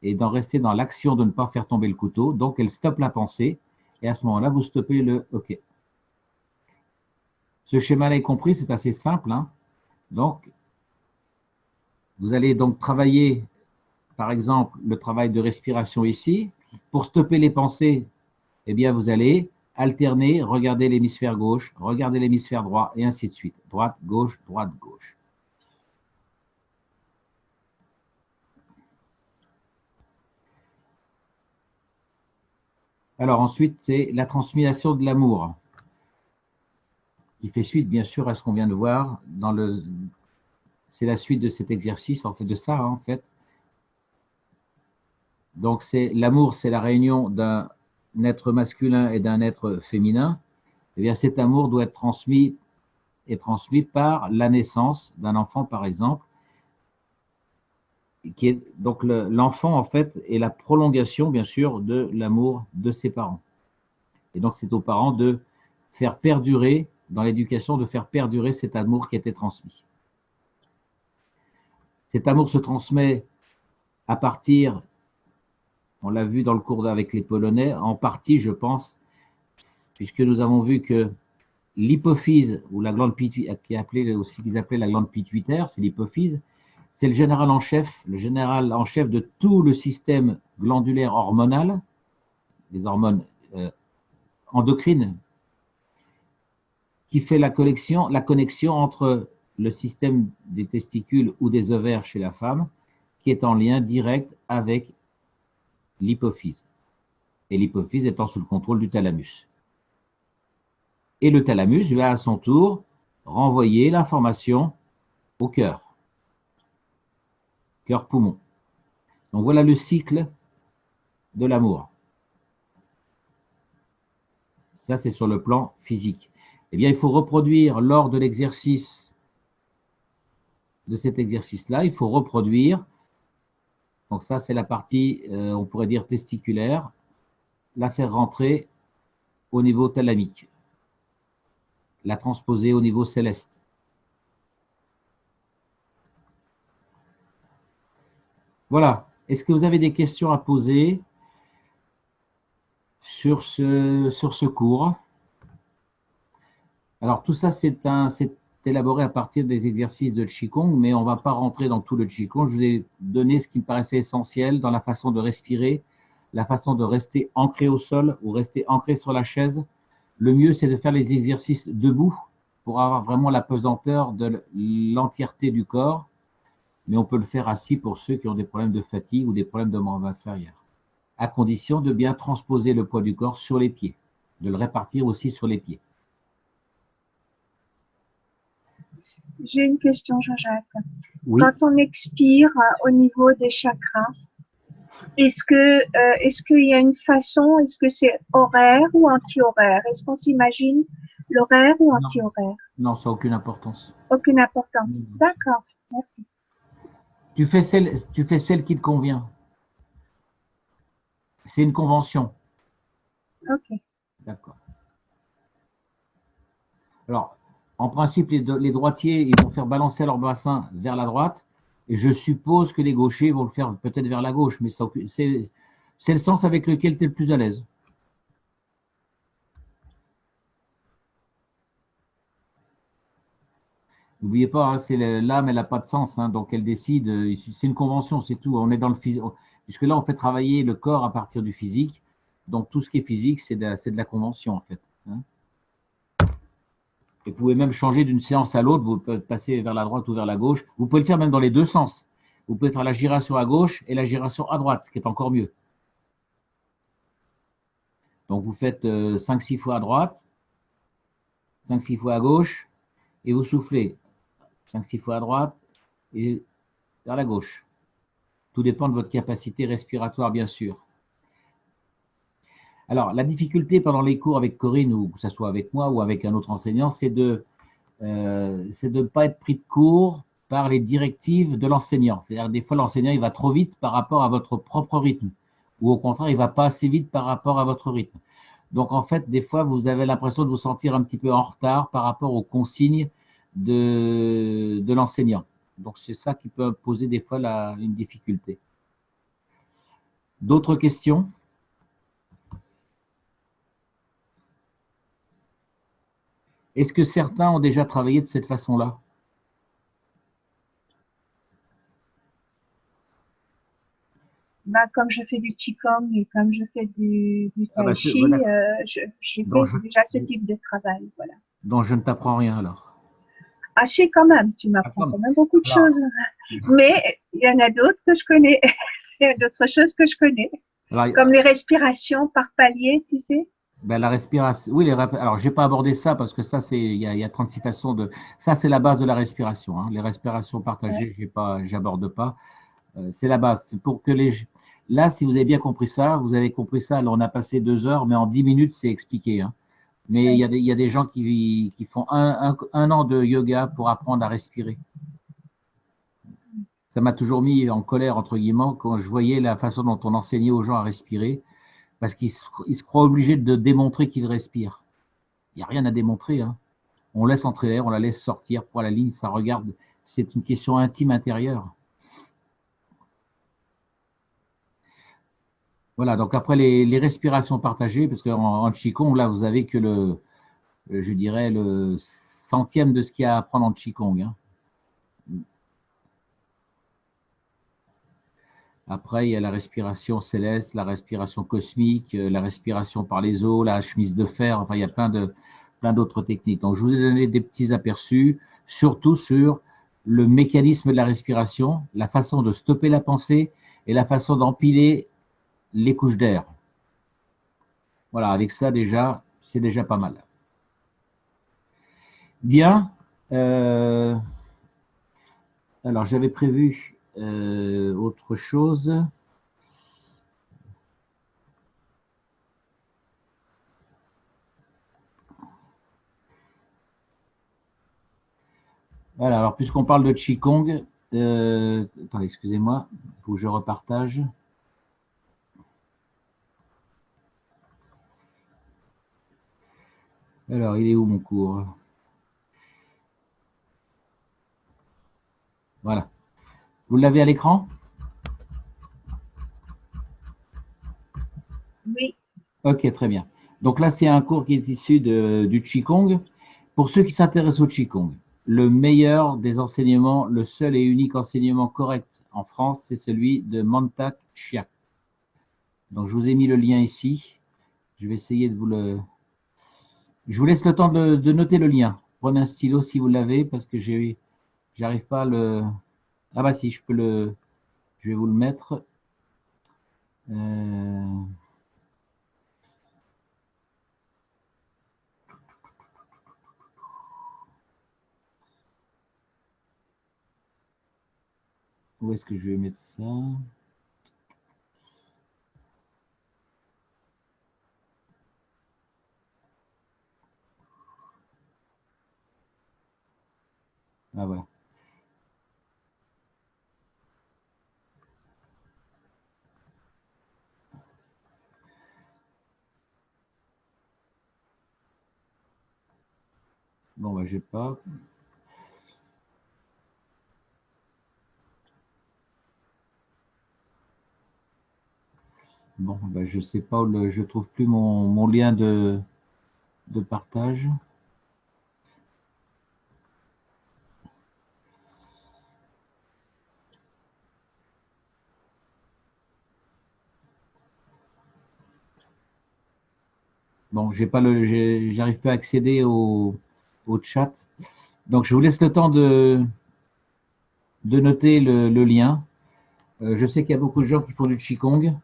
et d'en rester dans l'action de ne pas faire tomber le couteau. Donc, elle stoppe la pensée et à ce moment-là, vous stoppez le hoquet. Ce schéma-là est compris, c'est assez simple. Hein. Donc, vous allez donc travailler, par exemple, le travail de respiration ici. Pour stopper les pensées, eh bien, vous allez alterner, regarder l'hémisphère gauche, regarder l'hémisphère droit, et ainsi de suite. Droite, gauche, droite, gauche. Alors ensuite, c'est la transmission de l'amour, qui fait suite, bien sûr, à ce qu'on vient de voir. C'est la suite de cet exercice, en fait, de ça, hein, en fait. Donc, l'amour, c'est la réunion d'un être masculin et d'un être féminin. Eh bien, cet amour doit être transmis par la naissance d'un enfant, par exemple, donc l'enfant, en fait, est la prolongation, bien sûr, de l'amour de ses parents. Et donc, c'est aux parents de faire perdurer, dans l'éducation, de faire perdurer cet amour qui a été transmis. Cet amour se transmet à partir, on l'a vu dans le cours avec les Polonais, en partie, je pense, puisque nous avons vu que l'hypophyse, ou la glande pituitaire, qui est appelée aussi, qu'ils appelaient la glande pituitaire, c'est l'hypophyse, c'est le général en chef de tout le système glandulaire hormonal, les hormones endocrines, qui fait la connexion entre le système des testicules ou des ovaires chez la femme, qui est en lien direct avec l'hypophyse. Et l'hypophyse étant sous le contrôle du thalamus. Et le thalamus va à son tour renvoyer l'information au cœur. Cœur-poumon. Donc voilà le cycle de l'amour. Ça, c'est sur le plan physique. Eh bien, il faut reproduire lors de l'exercice, de cet exercice-là, il faut reproduire. Donc ça, c'est la partie, on pourrait dire testiculaire, la faire rentrer au niveau thalamique, la transposer au niveau céleste. Voilà. Est-ce que vous avez des questions à poser sur ce cours? Alors, tout ça, c'est élaboré à partir des exercices de Qigong, mais on ne va pas rentrer dans tout le Qigong. Je vous ai donné ce qui me paraissait essentiel dans la façon de respirer, la façon de rester ancré au sol ou rester ancré sur la chaise. Le mieux, c'est de faire les exercices debout pour avoir vraiment la pesanteur de l'entièreté du corps. Mais on peut le faire assis pour ceux qui ont des problèmes de fatigue ou des problèmes de membre inférieur, à condition de bien transposer le poids du corps sur les pieds, de le répartir aussi sur les pieds. J'ai une question, Jean-Jacques. Oui. Quand on expire au niveau des chakras, est-ce qu'il y a une façon, est-ce que c'est horaire ou anti-horaire? Est-ce qu'on s'imagine l'horaire ou anti-horaire? Non, ça n'a aucune importance. Aucune importance. D'accord, merci. Tu fais celle qui te convient. C'est une convention. Ok. D'accord. Alors, en principe, les droitiers, ils vont faire balancer leur bassin vers la droite, et je suppose que les gauchers vont le faire peut-être vers la gauche, mais c'est le sens avec lequel tu es le plus à l'aise. N'oubliez pas, hein, l'âme, elle n'a pas de sens, hein, donc elle décide, c'est une convention, c'est tout. On est dans le physique, puisque là, on fait travailler le corps à partir du physique, donc tout ce qui est physique, c'est de la convention, en fait. Hein. Et vous pouvez même changer d'une séance à l'autre, vous pouvez passer vers la droite ou vers la gauche. Vous pouvez le faire même dans les deux sens. Vous pouvez faire la giration à gauche et la giration à droite, ce qui est encore mieux. Donc vous faites 5-6 fois à droite, 5-6 fois à gauche, et vous soufflez 5-6 fois à droite et vers la gauche. Tout dépend de votre capacité respiratoire, bien sûr. Alors, la difficulté pendant les cours avec Corinne, ou que ce soit avec moi ou avec un autre enseignant, c'est de ne pas être pris de court par les directives de l'enseignant. C'est-à-dire des fois, l'enseignant, il va trop vite par rapport à votre propre rythme, ou au contraire, il ne va pas assez vite par rapport à votre rythme. Donc, en fait, des fois, vous avez l'impression de vous sentir un petit peu en retard par rapport aux consignes de l'enseignant. Donc, c'est ça qui peut poser des fois une difficulté. D'autres questions ? Est-ce que certains ont déjà travaillé de cette façon-là? Bah, comme je fais du Qigong et comme je fais du Tai Chi, voilà. J'ai fait déjà ce type de travail. Voilà. Donc, je ne t'apprends rien alors. Ah, je sais quand même, tu m'apprends quand même beaucoup de choses. Mais il y en a d'autres que je connais. Il y a d'autres choses que je connais. Alors, Comme les respirations par palier, tu sais? ben, la respiration, oui, alors je n'ai pas abordé ça parce que ça, il y a 36 façons de. Ça, c'est la base de la respiration, hein. Les respirations partagées, j'aborde pas. C'est la base. C'est pour que les. Là, si vous avez bien compris ça, vous avez compris ça. Alors, on a passé 2 heures, mais en 10 minutes, c'est expliqué, hein. Mais Ouais. il y a des gens qui font un an de yoga pour apprendre à respirer. Ça m'a toujours mis en colère, entre guillemets, quand je voyais la façon dont on enseignait aux gens à respirer, parce qu'ils se croient obligés de démontrer qu'ils respirent. Il n'y a rien à démontrer, hein. On laisse entrer l'air, on la laisse sortir. Pour la ligne, ça regarde. C'est une question intime intérieure. Voilà, donc après les respirations partagées, parce qu'en Qigong, là, vous avez que je dirais, le centième de ce qu'il y a à apprendre en Qigong, hein. Après, il y a la respiration céleste, la respiration cosmique, la respiration par les os, la chemise de fer. Enfin, il y a plein d'autres techniques. Donc, je vous ai donné des petits aperçus, surtout sur le mécanisme de la respiration, la façon de stopper la pensée et la façon d'empiler les couches d'air. Voilà, avec ça déjà, c'est déjà pas mal. Bien. Alors, j'avais prévu autre chose. Voilà, alors puisqu'on parle de Qigong, attendez, excusez-moi, il faut que je repartage. Alors, il est où mon cours? Voilà. Vous l'avez à l'écran? Oui. Ok, très bien. Donc là, c'est un cours qui est issu du Qigong. Pour ceux qui s'intéressent au Qigong, le meilleur des enseignements, le seul et unique enseignement correct en France, c'est celui de Mantak Chia. Donc, je vous ai mis le lien ici. Je vais essayer de vous le. Je vous laisse le temps de noter le lien. Prenez un stylo si vous l'avez, parce que j'arrive pas à le. Ah bah si, je peux le. Je vais vous le mettre. Euh, Où est-ce que je vais mettre ça? Ah voilà. Bon bah j'ai pas. Bon bah je sais pas où je trouve plus mon lien de partage. Bon, j'arrive pas à accéder au chat. Donc je vous laisse le temps de noter le lien. Je sais qu'il y a beaucoup de gens qui font du Qigong.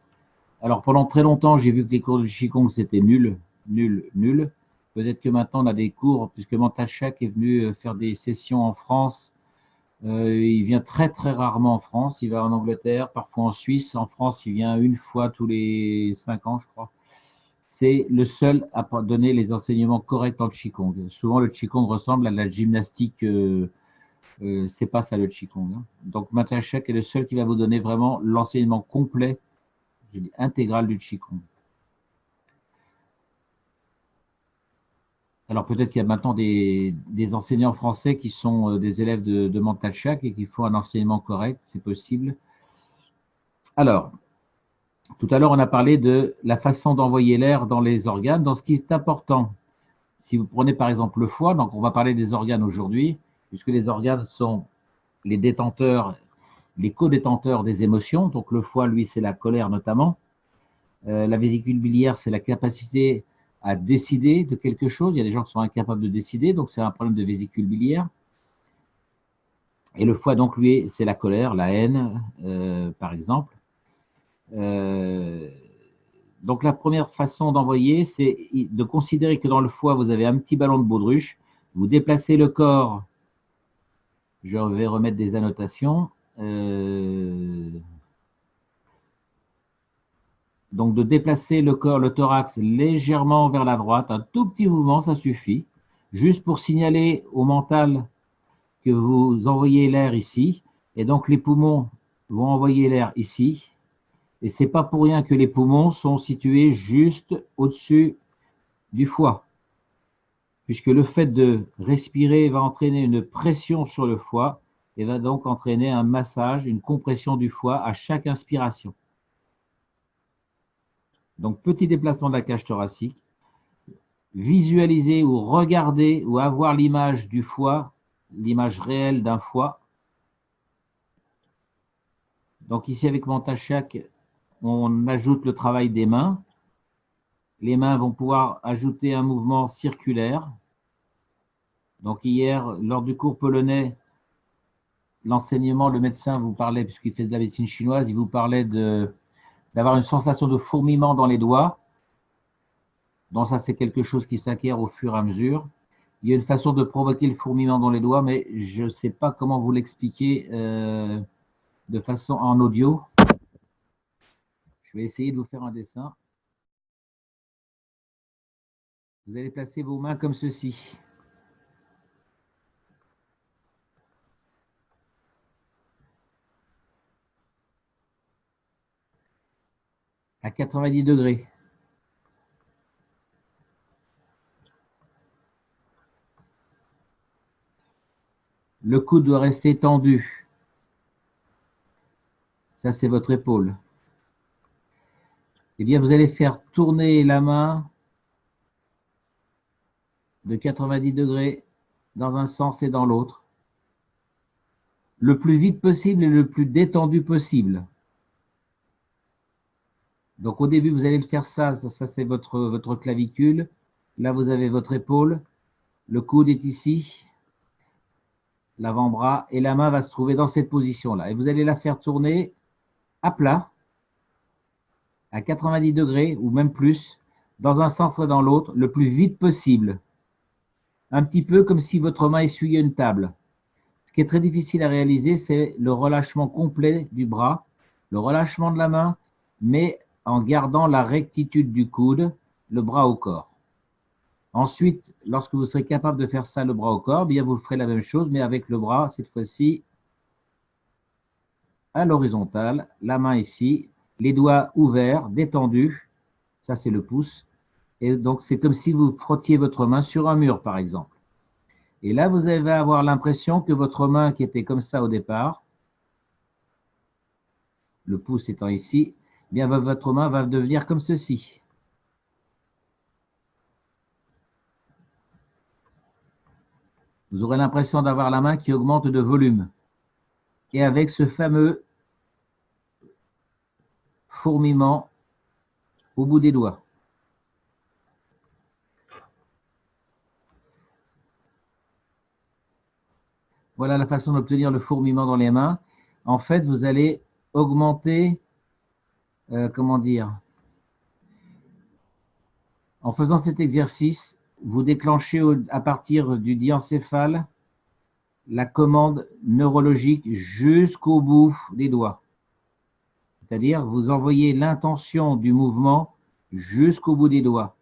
Alors pendant très longtemps, j'ai vu que les cours de Qigong c'était nul, nul, nul. Peut-être que maintenant on a des cours, puisque Mental Chak est venu faire des sessions en France. Il vient très très rarement en France. Il va en Angleterre, parfois en Suisse. En France, il vient une fois tous les 5 ans, je crois. C'est le seul à donner les enseignements corrects en Qigong. Souvent, le Qigong ressemble à la gymnastique. C'est pas ça le Qigong, hein. Donc, Mental Chak est le seul qui va vous donner vraiment l'enseignement complet, je dis intégral du Qigong. Alors peut-être qu'il y a maintenant des enseignants français qui sont des élèves de Mental Chak et qui font un enseignement correct, c'est possible. Alors, tout à l'heure, on a parlé de la façon d'envoyer l'air dans les organes. Dans ce qui est important, si vous prenez par exemple le foie, donc on va parler des organes aujourd'hui, puisque les organes sont les détenteurs, les co-détenteurs des émotions. Donc le foie, lui, c'est la colère notamment. La vésicule biliaire, c'est la capacité à décider de quelque chose. Il y a des gens qui sont incapables de décider, donc c'est un problème de vésicule biliaire. Et le foie, donc, lui, c'est la colère, la haine, par exemple. Donc, la première façon d'envoyer, c'est de considérer que dans le foie, vous avez un petit ballon de baudruche. Vous déplacez le corps. Je vais remettre des annotations. Donc, de déplacer le corps, le thorax légèrement vers la droite. Un tout petit mouvement, ça suffit. Juste pour signaler au mental que vous envoyez l'air ici. Et donc, les poumons vont envoyer l'air ici. Et ce n'est pas pour rien que les poumons sont situés juste au-dessus du foie, puisque le fait de respirer va entraîner une pression sur le foie et va donc entraîner un massage, une compression du foie à chaque inspiration. Donc, petit déplacement de la cage thoracique, visualiser ou regarder ou avoir l'image du foie, l'image réelle d'un foie. Donc ici, avec mon Tachak, on ajoute le travail des mains. Les mains vont pouvoir ajouter un mouvement circulaire. Donc hier, lors du cours polonais, l'enseignement, le médecin vous parlait, puisqu'il fait de la médecine chinoise, il vous parlait d'avoir une sensation de fourmillement dans les doigts. Donc ça, c'est quelque chose qui s'acquiert au fur et à mesure. Il y a une façon de provoquer le fourmillement dans les doigts, mais je ne sais pas comment vous l'expliquer de façon en audio. Je vais essayer de vous faire un dessin. Vous allez placer vos mains comme ceci. À 90 degrés. Le coude doit rester tendu. Ça, c'est votre épaule. Eh bien, vous allez faire tourner la main de 90 degrés dans un sens et dans l'autre, le plus vite possible et le plus détendu possible. Donc, au début, vous allez le faire ça c'est votre clavicule. Là, vous avez votre épaule. Le coude est ici, l'avant-bras, et la main va se trouver dans cette position-là. Et vous allez la faire tourner à plat, à 90 degrés ou même plus, dans un sens et dans l'autre, le plus vite possible. Un petit peu comme si votre main essuyait une table. Ce qui est très difficile à réaliser, c'est le relâchement complet du bras, le relâchement de la main, mais en gardant la rectitude du coude, le bras au corps. Ensuite, lorsque vous serez capable de faire ça, le bras au corps, bien vous ferez la même chose, mais avec le bras, cette fois-ci, à l'horizontale, la main ici, les doigts ouverts, détendus, ça c'est le pouce, et donc c'est comme si vous frottiez votre main sur un mur, par exemple. Et là, vous allez avoir l'impression que votre main qui était comme ça au départ, le pouce étant ici, eh bien votre main va devenir comme ceci. Vous aurez l'impression d'avoir la main qui augmente de volume. Et avec ce fameux fourmillement au bout des doigts. Voilà la façon d'obtenir le fourmillement dans les mains. En fait, vous allez augmenter, comment dire, en faisant cet exercice, vous déclenchez à partir du diencéphale la commande neurologique jusqu'au bout des doigts. C'est-à-dire, vous envoyez l'intention du mouvement jusqu'au bout des doigts.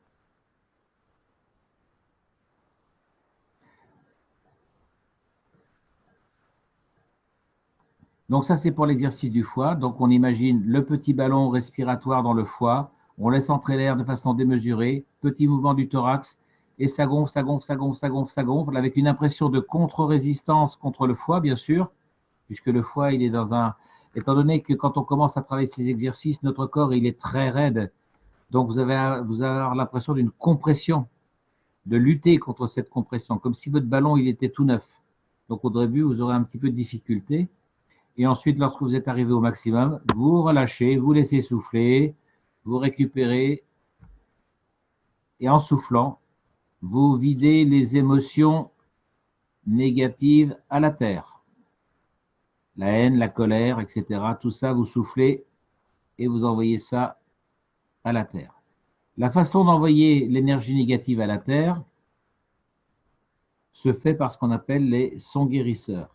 Donc ça, c'est pour l'exercice du foie. Donc on imagine le petit ballon respiratoire dans le foie. On laisse entrer l'air de façon démesurée. Petit mouvement du thorax. Et ça gonfle, ça gonfle, ça gonfle, ça gonfle, ça gonfle, avec une impression de contre-résistance contre le foie, bien sûr, puisque le foie, il est dans un... Étant donné que quand on commence à travailler ces exercices, notre corps, il est très raide. Donc vous avez l'impression d'une compression, de lutter contre cette compression, comme si votre ballon, il était tout neuf. Donc au début, vous aurez un petit peu de difficulté. Et ensuite, lorsque vous êtes arrivé au maximum, vous relâchez, vous laissez souffler, vous récupérez. Et en soufflant, vous videz les émotions négatives à la terre. La haine, la colère, etc. Tout ça, vous soufflez et vous envoyez ça à la Terre. La façon d'envoyer l'énergie négative à la Terre se fait par ce qu'on appelle les sons guérisseurs.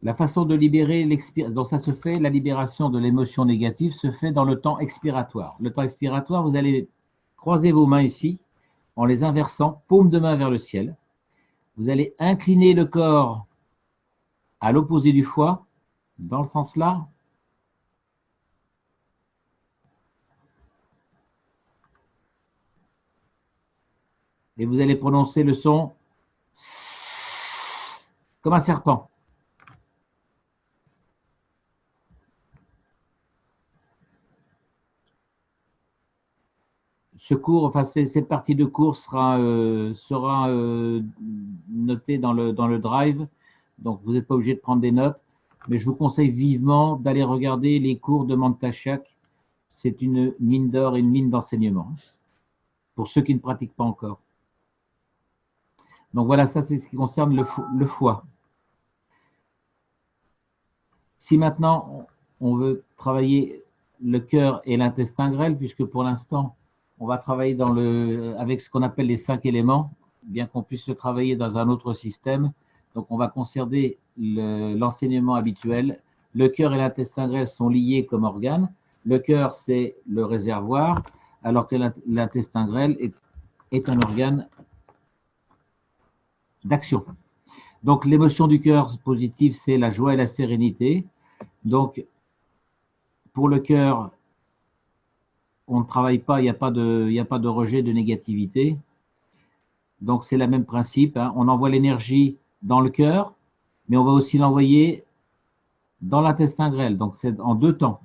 La façon de libérer donc ça se fait, la libération de l'émotion négative se fait dans le temps expiratoire. Le temps expiratoire, vous allez croiser vos mains ici, en les inversant, paume de main vers le ciel. Vous allez incliner le corps à l'opposé du foie, dans le sens là. Et vous allez prononcer le son comme un serpent. Ce cours, enfin, cette partie de cours sera notée dans le drive, donc vous n'êtes pas obligé de prendre des notes, mais je vous conseille vivement d'aller regarder les cours de Mantashak. C'est une mine d'or et une mine d'enseignement, pour ceux qui ne pratiquent pas encore. Donc voilà, ça c'est ce qui concerne le foie. Si maintenant on veut travailler le cœur et l'intestin grêle, puisque pour l'instant, on va travailler avec ce qu'on appelle les 5 éléments, bien qu'on puisse le travailler dans un autre système. Donc, on va conserver l'enseignement habituel. Le cœur et l'intestin grêle sont liés comme organes. Le cœur, c'est le réservoir, alors que l'intestin grêle est un organe d'action. Donc, l'émotion du cœur positive, c'est la joie et la sérénité. Donc, pour le cœur, on ne travaille pas, il n'y a pas de rejet de négativité. Donc, c'est le même principe. Hein. On envoie l'énergie dans le cœur, mais on va aussi l'envoyer dans l'intestin grêle. Donc, c'est en 2 temps.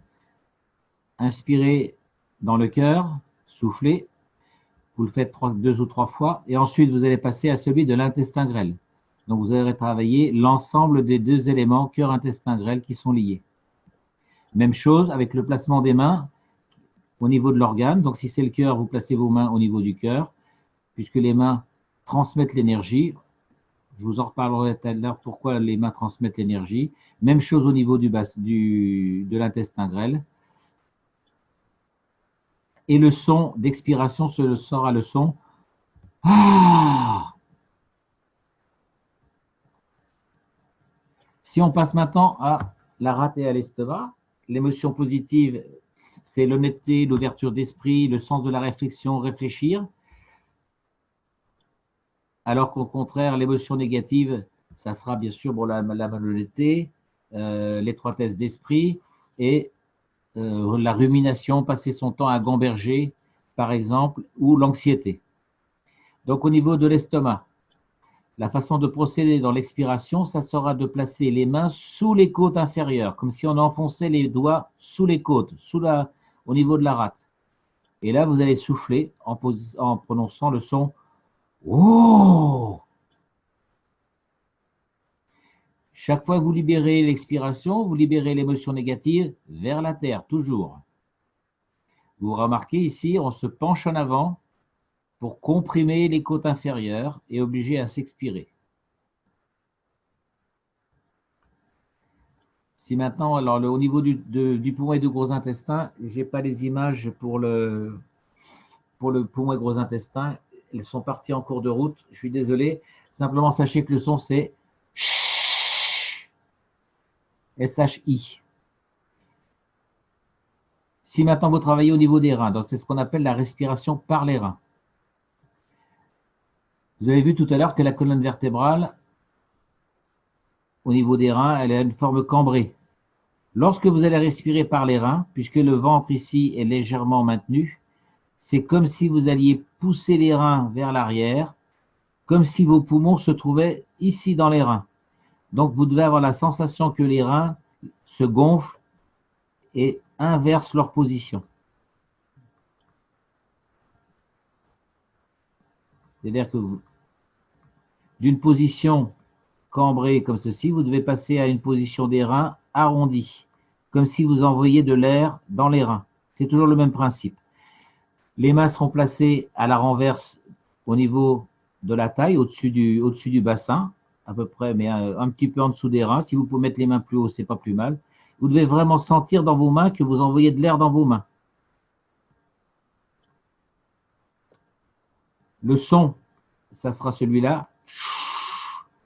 Inspirez dans le cœur, soufflez. Vous le faites 2 ou 3 fois. Et ensuite, vous allez passer à celui de l'intestin grêle. Donc, vous allez travailler l'ensemble des 2 éléments cœur-intestin grêle qui sont liés. Même chose avec le placement des mains au niveau de l'organe. Donc, si c'est le cœur, vous placez vos mains au niveau du cœur, puisque les mains transmettent l'énergie. Je vous en reparlerai tout à l'heure pourquoi les mains transmettent l'énergie. Même chose au niveau de l'intestin grêle. Et le son d'expiration sera le son ah. Si on passe maintenant à la rate et à l'estomac, l'émotion positive, c'est l'honnêteté, l'ouverture d'esprit, le sens de la réflexion, réfléchir. Alors qu'au contraire, l'émotion négative, ça sera bien sûr bon, la malhonnêteté, l'étroitesse d'esprit et la rumination, passer son temps à gamberger, par exemple, ou l'anxiété. Donc, au niveau de l'estomac, la façon de procéder dans l'expiration, ça sera de placer les mains sous les côtes inférieures, comme si on enfonçait les doigts sous les côtes, au niveau de la rate. Et là, vous allez souffler en prononçant le son « Oh ». Chaque fois que vous libérez l'expiration, vous libérez l'émotion négative vers la terre, toujours. Vous remarquez ici, on se penche en avant pour comprimer les côtes inférieures et obliger à s'expirer. Si maintenant, alors au niveau du poumon et du gros intestin, je n'ai pas les images pour le poumon et gros intestin. Elles sont parties en cours de route. Je suis désolé. Simplement, sachez que le son, c'est S-H-I. Si maintenant vous travaillez au niveau des reins, donc c'est ce qu'on appelle la respiration par les reins. Vous avez vu tout à l'heure que la colonne vertébrale, au niveau des reins, elle a une forme cambrée. Lorsque vous allez respirer par les reins, puisque le ventre ici est légèrement maintenu, c'est comme si vous alliez pousser les reins vers l'arrière, comme si vos poumons se trouvaient ici dans les reins. Donc, vous devez avoir la sensation que les reins se gonflent et inversent leur position. C'est-à-dire que d'une position cambrée comme ceci, vous devez passer à une position des reins arrondie. comme si vous envoyiez de l'air dans les reins. C'est toujours le même principe. Les mains seront placées à la renverse au niveau de la taille, au-dessus du bassin, à peu près, mais un petit peu en dessous des reins. Si vous pouvez mettre les mains plus haut, c'est pas plus mal. Vous devez vraiment sentir dans vos mains que vous envoyez de l'air dans vos mains. Le son, ça sera celui-là,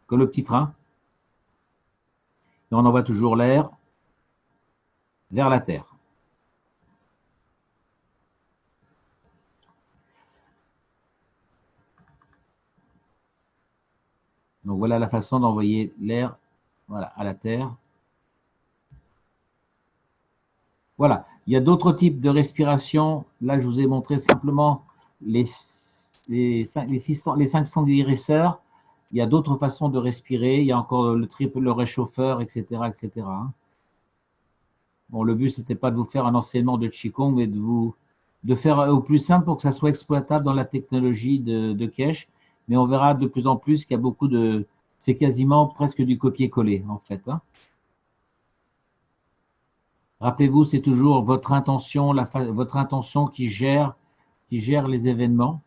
comme le petit train. Et on envoie toujours l'air vers la terre. Donc voilà la façon d'envoyer l'air, voilà, à la terre. Voilà. Il y a d'autres types de respiration. Là, je vous ai montré simplement les 5 sons guérisseurs. Il y a d'autres façons de respirer. Il y a encore le réchauffeur, etc., etc. Bon, le but, ce n'était pas de vous faire un enseignement de Qigong, mais de faire au plus simple pour que ça soit exploitable dans la technologie de Keshe. Mais on verra de plus en plus qu'il y a beaucoup de… C'est quasiment presque du copier-coller, en fait. Rappelez-vous, c'est toujours votre intention, votre intention qui gère les événements.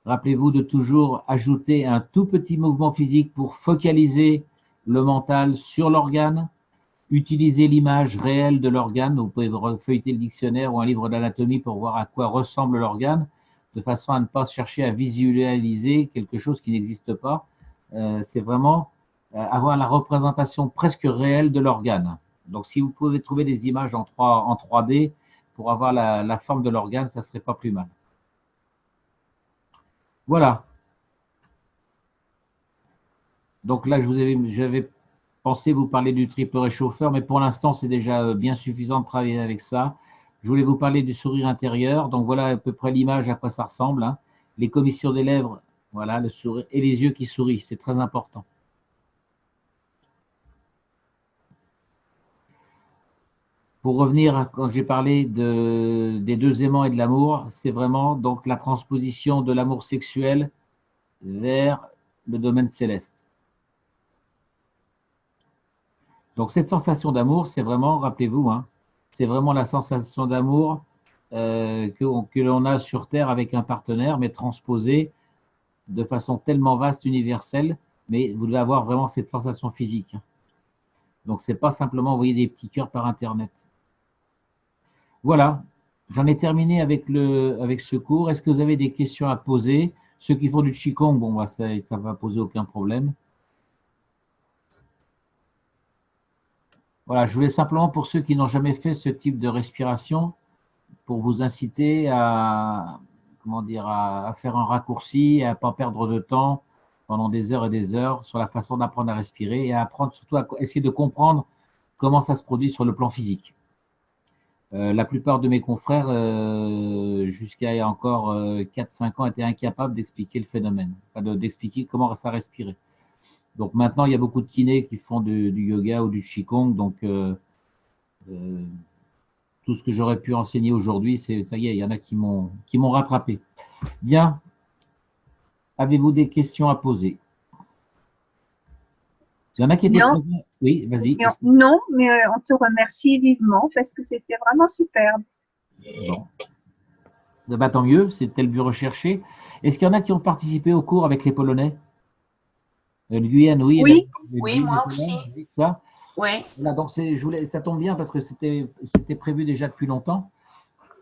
Rappelez-vous de toujours ajouter un tout petit mouvement physique pour focaliser le mental sur l'organe. Utilisez l'image réelle de l'organe. Vous pouvez feuilleter le dictionnaire ou un livre d'anatomie pour voir à quoi ressemble l'organe, de façon à ne pas chercher à visualiser quelque chose qui n'existe pas. C'est vraiment avoir la représentation presque réelle de l'organe. Donc, si vous pouvez trouver des images en 3D pour avoir la forme de l'organe, ça ne serait pas plus mal. Voilà. Donc là, j'avais pensé vous parler du triple réchauffeur, mais pour l'instant, c'est déjà bien suffisant de travailler avec ça. Je voulais vous parler du sourire intérieur. Donc voilà à peu près l'image à quoi ça ressemble. Les commissures des lèvres, voilà, le sourire, et les yeux qui sourient, c'est très important. Pour revenir à quand j'ai parlé des 2 aimants et de l'amour, c'est vraiment donc la transposition de l'amour sexuel vers le domaine céleste. Donc cette sensation d'amour, c'est vraiment, rappelez-vous, c'est vraiment la sensation d'amour que l'on a sur Terre avec un partenaire, mais transposée de façon tellement vaste, universelle, mais vous devez avoir vraiment cette sensation physique. Donc c'est pas simplement envoyer des petits cœurs par Internet. Voilà, j'en ai terminé avec ce cours. Est-ce que vous avez des questions à poser? Ceux qui font du Qigong, bon, bah, ça ne va poser aucun problème. Voilà, je voulais simplement, pour ceux qui n'ont jamais fait ce type de respiration, pour vous inciter à, comment dire, à faire un raccourci, à ne pas perdre de temps pendant des heures et des heures sur la façon d'apprendre à respirer et à apprendre surtout à essayer de comprendre comment ça se produit sur le plan physique. La plupart de mes confrères, jusqu'à il y a encore 4-5 ans, étaient incapables d'expliquer le phénomène, d'expliquer comment ça respirait. Donc maintenant, il y a beaucoup de kinés qui font du yoga ou du Qigong. Donc, tout ce que j'aurais pu enseigner aujourd'hui, ça y est, il y en a qui m'ont rattrapé. Bien. Avez-vous des questions à poser? Il y en a qui étaient présents. Oui, vas-y. Non, mais on te remercie vivement parce que c'était vraiment superbe. Bon. Bah, tant mieux, c'était le but recherché. Est-ce qu'il y en a qui ont participé au cours avec les Polonais? Guyane, oui. Oui, moi aussi. Quoi? Oui. Là, donc ça tombe bien parce que c'était prévu déjà depuis longtemps,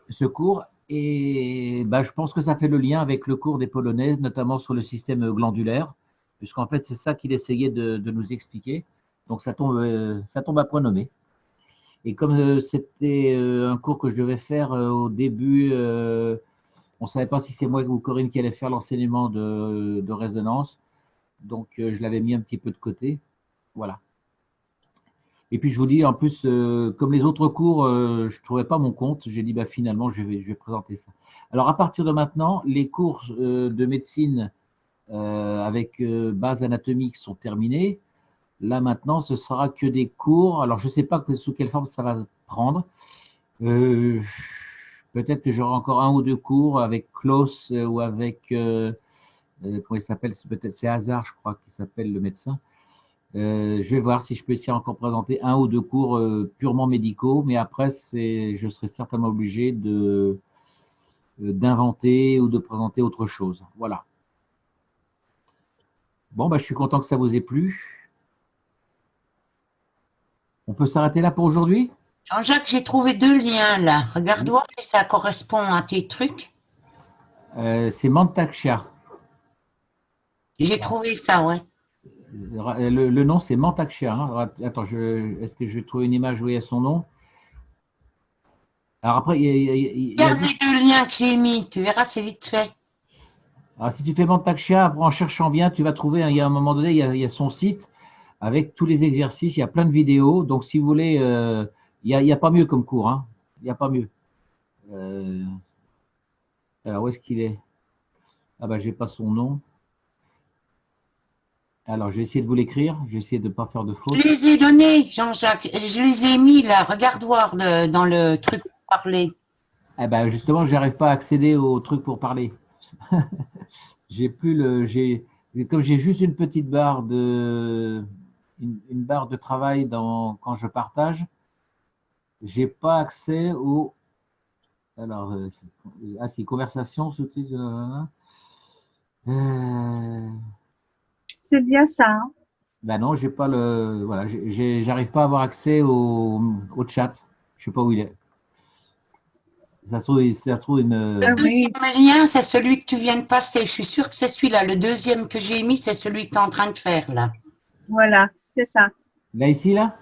ce cours. Et bah, je pense que ça fait le lien avec le cours des Polonais, notamment sur le système glandulaire, puisqu'en fait, c'est ça qu'il essayait de nous expliquer. Donc, ça tombe à point nommé. Et comme c'était un cours que je devais faire au début, on ne savait pas si c'est moi ou Corinne qui allait faire l'enseignement de résonance. Donc, je l'avais mis un petit peu de côté. Voilà. Et puis, je vous dis, en plus, comme les autres cours, je ne trouvais pas mon compte. J'ai dit, bah, finalement, je vais présenter ça. Alors, à partir de maintenant, les cours de médecine avec base anatomique sont terminés. Là, maintenant, ce sera que des cours. Alors, je ne sais pas sous quelle forme ça va prendre. Peut-être que j'aurai encore 1 ou 2 cours avec Klaus ou avec… comment il s'appelle? C'est Hazard, je crois, qui s'appelle le médecin. Je vais voir si je peux essayer encore présenter un ou deux cours purement médicaux, mais après, je serai certainement obligé d'inventer ou de présenter autre chose. Voilà. Bon, bah, je suis content que ça vous ait plu. On peut s'arrêter là pour aujourd'hui? Jean-Jacques, j'ai trouvé 2 liens là. Regarde voir si ça correspond à tes trucs. C'est Mantaksha. J'ai trouvé ça, ouais. Le nom, c'est Mantaksha. Hein. Attends, est-ce que je vais trouver une image où il y a son nom? Alors après, Regarde les 2 liens que j'ai mis, tu verras, c'est vite fait. Alors, si tu fais Mantaksha, en cherchant bien, tu vas trouver, il y a un moment donné, il y a son site avec tous les exercices, il y a plein de vidéos. Donc, si vous voulez, il n'y a pas mieux comme cours. Hein. Il n'y a pas mieux. Alors, où est-ce qu'il est? Ah ben, je n'ai pas son nom. Alors, je vais essayer de vous l'écrire. Je vais essayer de ne pas faire de faute. Je les ai donnés, Jean-Jacques. Je les ai mis là. Regarde voir dans le truc pour parler. Eh ben, justement, je n'arrive pas à accéder au truc pour parler. Comme j'ai juste une petite barre une barre de travail quand je partage, j'ai pas accès au. Alors, c'est conversation, sous-titres. C'est bien ça. Hein. Ben non, j'ai pas le. Voilà, j'arrive pas à avoir accès au chat. Je sais pas où il est. Ça se trouve une. Le deuxième lien, c'est celui que tu viens de passer. Je suis sûre que c'est celui-là. Le deuxième que j'ai mis, c'est celui que tu es en train de faire là. Voilà, c'est ça. Là, ici, là?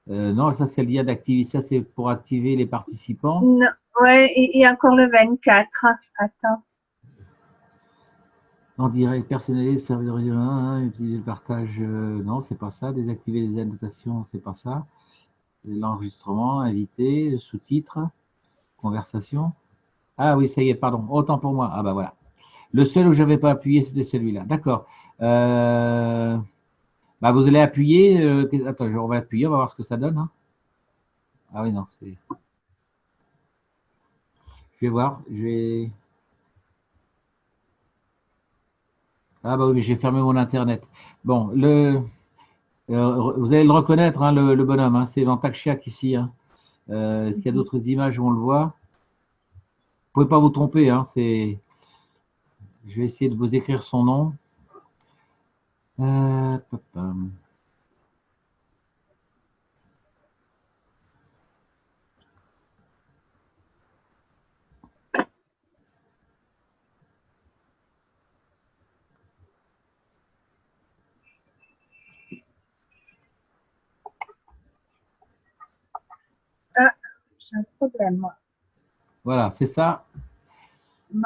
Non, ça c'est le lien d'activer. Ça c'est pour activer les participants. Non, ouais, et encore le 24. Attends. En direct, personnaliser, service original, utiliser le partage. Non, c'est pas ça. Désactiver les annotations, c'est pas ça. L'enregistrement, invité, sous-titres, conversation. Ah oui, ça y est, pardon. Autant pour moi. Ah bah voilà. Le seul où je n'avais pas appuyé, c'était celui-là. D'accord. Bah, vous allez appuyer. Attends, on va appuyer, on va voir ce que ça donne. Hein. Ah oui, non, c'est. Je vais voir. Ah bah oui, mais j'ai fermé mon internet. Bon, vous allez le reconnaître, hein, le bonhomme. Hein, c'est Vantakshiak ici. Hein. Est-ce qu'il y a d'autres images où on le voit? Vous ne pouvez pas vous tromper. Hein, je vais essayer de vous écrire son nom. Ah, j'ai un problème, moi. Voilà, c'est ça. Non.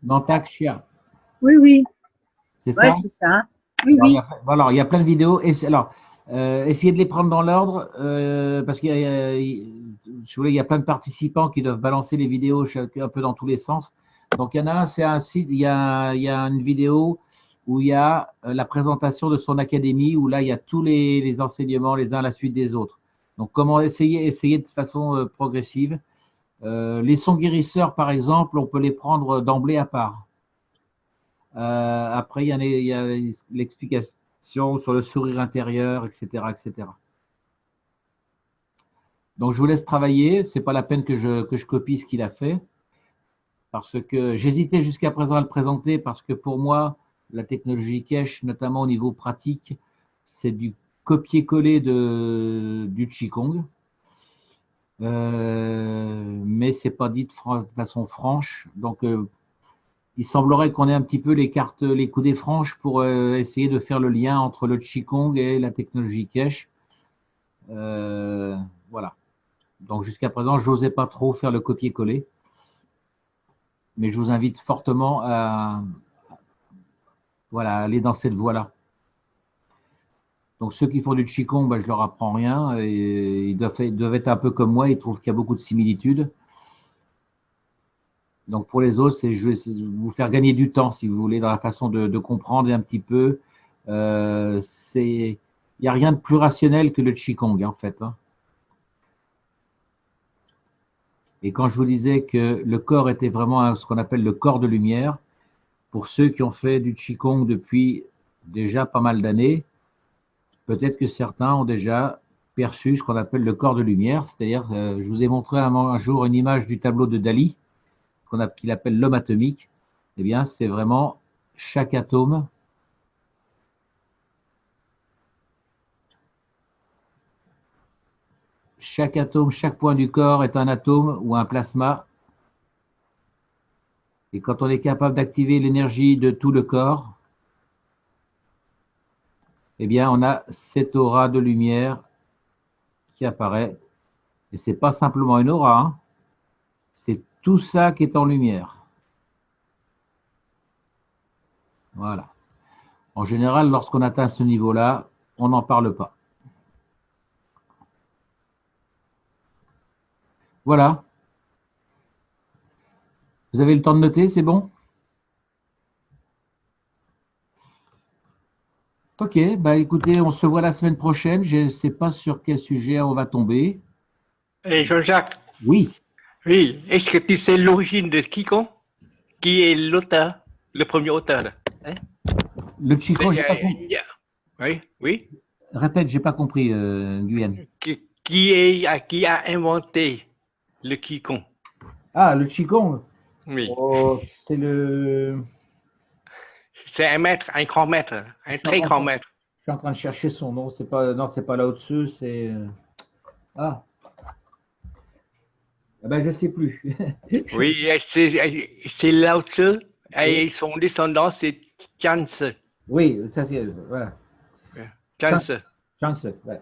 Mantakshia. Oui, oui. C'est Ouais, ça? c'est ça. Oui, oui. Alors, il y a plein de vidéos. Alors, essayez de les prendre dans l'ordre parce qu'il il y a plein de participants qui doivent balancer les vidéos un peu dans tous les sens. Donc, il y en a un, c'est un site, il y a une vidéo où il y a la présentation de son académie, où là, il y a tous les enseignements les uns à la suite des autres. Donc, comment essayer de façon progressive. Les sons guérisseurs, par exemple, on peut les prendre d'emblée à part. Après, il y a l'explication sur le sourire intérieur, etc., etc. Donc, je vous laisse travailler. Ce n'est pas la peine que je copie ce qu'il a fait. Parce que j'hésitais jusqu'à présent à le présenter parce que pour moi, la technologie Keshe, notamment au niveau pratique, c'est du copier-coller du Qigong. Mais ce n'est pas dit de façon franche. Donc, il semblerait qu'on ait un petit peu les coudées franches pour essayer de faire le lien entre le Qigong et la technologie Keshe. Voilà. Donc, jusqu'à présent, je n'osais pas trop faire le copier-coller. Mais je vous invite fortement à aller dans cette voie-là. Donc, ceux qui font du Qigong, ben, je ne leur apprends rien. Et ils doivent être un peu comme moi. Ils trouvent qu'il y a beaucoup de similitudes. Donc, pour les autres, je vais vous faire gagner du temps, si vous voulez, dans la façon de comprendre un petit peu. Il n'y a rien de plus rationnel que le Qigong, en fait. Hein. Et quand je vous disais que le corps était vraiment ce qu'on appelle le corps de lumière, pour ceux qui ont fait du Qigong depuis déjà pas mal d'années, peut-être que certains ont déjà perçu ce qu'on appelle le corps de lumière, c'est-à-dire, je vous ai montré un jour une image du tableau de Dali, qu'il appelle l'homme atomique. Eh bien, c'est vraiment chaque atome chaque point du corps est un atome ou un plasma. Et quand on est capable d'activer l'énergie de tout le corps, eh bien, on a cette aura de lumière qui apparaît. Et ce n'est pas simplement une aura, hein. C'est tout ça qui est en lumière. Voilà. En général, lorsqu'on atteint ce niveau-là, on n'en parle pas. Voilà. Vous avez le temps de noter, c'est bon? Ok, bah écoutez, on se voit la semaine prochaine. Je ne sais pas sur quel sujet on va tomber. Et Jean-Jacques, Oui. oui, est-ce que tu sais l'origine de Qigong? Qui est l'auteur, le premier auteur là, hein? Le Qigong, j'ai pas compris. Oui, oui. Répète, j'ai pas compris, Guyane. Qui a inventé le Qigong? Ah, le Qigong. Oui. Oh, c'est le. C'est un maître, un grand maître, un très grand maître. Je suis en train de chercher son nom. C'est pas, non, c'est pas Lao Tzu, c'est. Ah. Ah ben, je sais plus. Oui, c'est Lao Tzu et son descendant, c'est Chan-se. Oui, ça c'est. Voilà. Chan-se. Chance, ouais.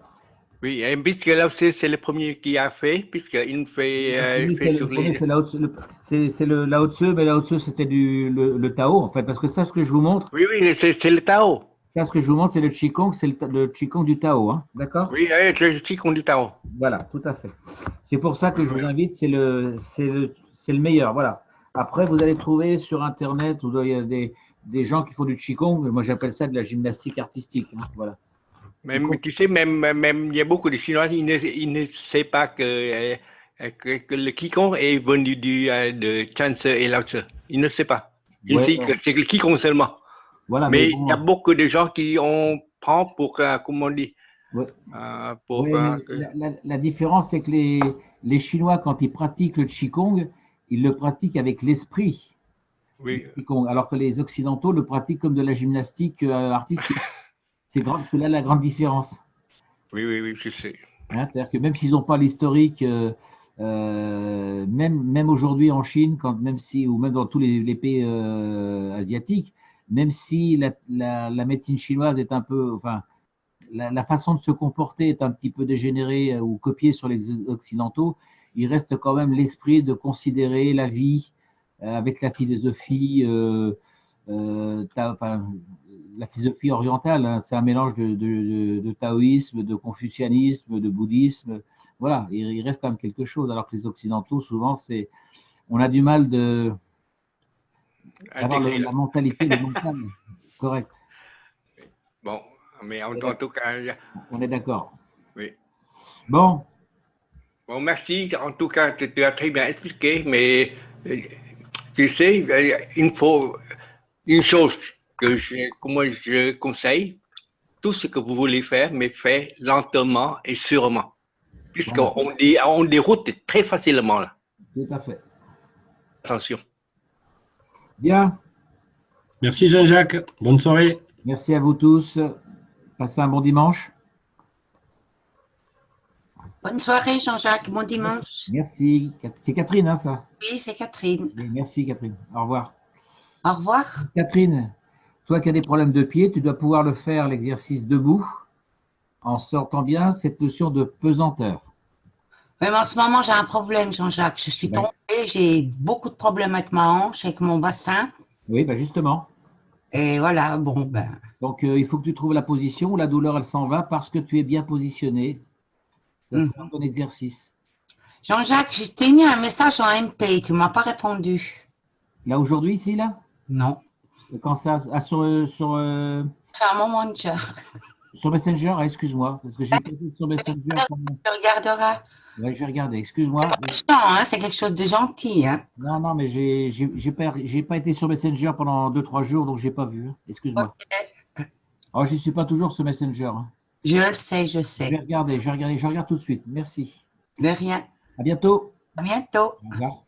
Oui, et puisque Lao Tzu, c'est le premier qui a fait, puisqu'il fait, Oui, sur le premier, les. c'est Lao Tzu. C'est le Lao Tzu, mais Lao Tzu, c'était le Tao, en fait. Parce que ça, ce que je vous montre, Oui, oui, c'est le Tao. ça, ce que je vous montre, c'est le Qigong, c'est le Qigong du Tao, hein. D'accord? Oui, le Qigong du Tao. Voilà, tout à fait. C'est pour ça que je vous invite, c'est le meilleur, voilà. Après, vous allez trouver sur Internet, il y a des gens qui font du Qigong, moi j'appelle ça de la gymnastique artistique, hein, voilà. Même, tu sais, même, il y a beaucoup de Chinois, ils ne savent pas que le Qigong est venu de Chan-se et Lao Tzu. Ils ne savent pas. Ils Ouais, savent que c'est le Qigong seulement. voilà, Mais bon, il y a beaucoup de gens qui en prennent pour, comment on dit, ouais. pour, Ouais, mais la différence, c'est que les Chinois, quand ils pratiquent le Qigong, ils le pratiquent avec l'esprit. oui, Le Qigong, alors que les Occidentaux le pratiquent comme de la gymnastique artistique. C'est là la grande différence. oui, je sais. Hein, c'est-à-dire que même s'ils n'ont pas l'historique, même aujourd'hui en Chine, ou même dans tous les pays asiatiques, même si la médecine chinoise est un peu, enfin, la façon de se comporter est un petit peu dégénérée ou copiée sur les occidentaux, il reste quand même l'esprit de considérer la vie avec la philosophie, enfin, la philosophie orientale, hein, c'est un mélange de taoïsme, de confucianisme, de bouddhisme. Voilà, il reste quand même quelque chose, alors que les occidentaux, souvent, on a du mal d'avoir la mentalité, le mental correct. Bon, mais en tout cas, on est d'accord. oui. Bon. Bon, merci. En tout cas, tu as très bien expliqué, mais tu sais, il faut une chose que moi je conseille, tout ce que vous voulez faire, mais faites lentement et sûrement. Puisqu'on on déroute très facilement là. Tout à fait. Attention. Bien. Merci Jean-Jacques. Bonne soirée. Merci à vous tous. Passez un bon dimanche. Bonne soirée Jean-Jacques, bon dimanche. Merci. C'est Catherine, hein, ça? Oui, c'est Catherine. Oui, merci Catherine. Au revoir. Au revoir. Catherine, toi qui as des problèmes de pied, tu dois pouvoir le faire, l'exercice debout, en sortant bien cette notion de pesanteur. Oui, mais en ce moment, j'ai un problème, Jean-Jacques. Je suis tombée, j'ai beaucoup de problèmes avec ma hanche, avec mon bassin. Oui, ben justement. Et voilà, bon, ben. Donc, il faut que tu trouves la position où la douleur, elle s'en va parce que tu es bien positionné. Ça, c'est un bon exercice. Jean-Jacques, je t'ai mis un message en MP, tu ne m'as pas répondu. Là, aujourd'hui, ici, là? Non. Quand ça, sur C'est un moment déjà. Sur Messenger, excuse-moi, parce que j'ai pas vu sur Messenger. Tu regarderas. Ouais, je vais regarder, excuse-moi. Non, hein, c'est quelque chose de gentil. Hein. Non, non, mais j'ai pas été sur Messenger pendant 2-3 jours, donc j'ai pas vu. Excuse-moi. Ok. Oh, je suis pas toujours sur Messenger. Hein. Je le sais, je Je vais sais. regarder, je regarde tout de suite. Merci. De rien. À bientôt. À bientôt. Au revoir.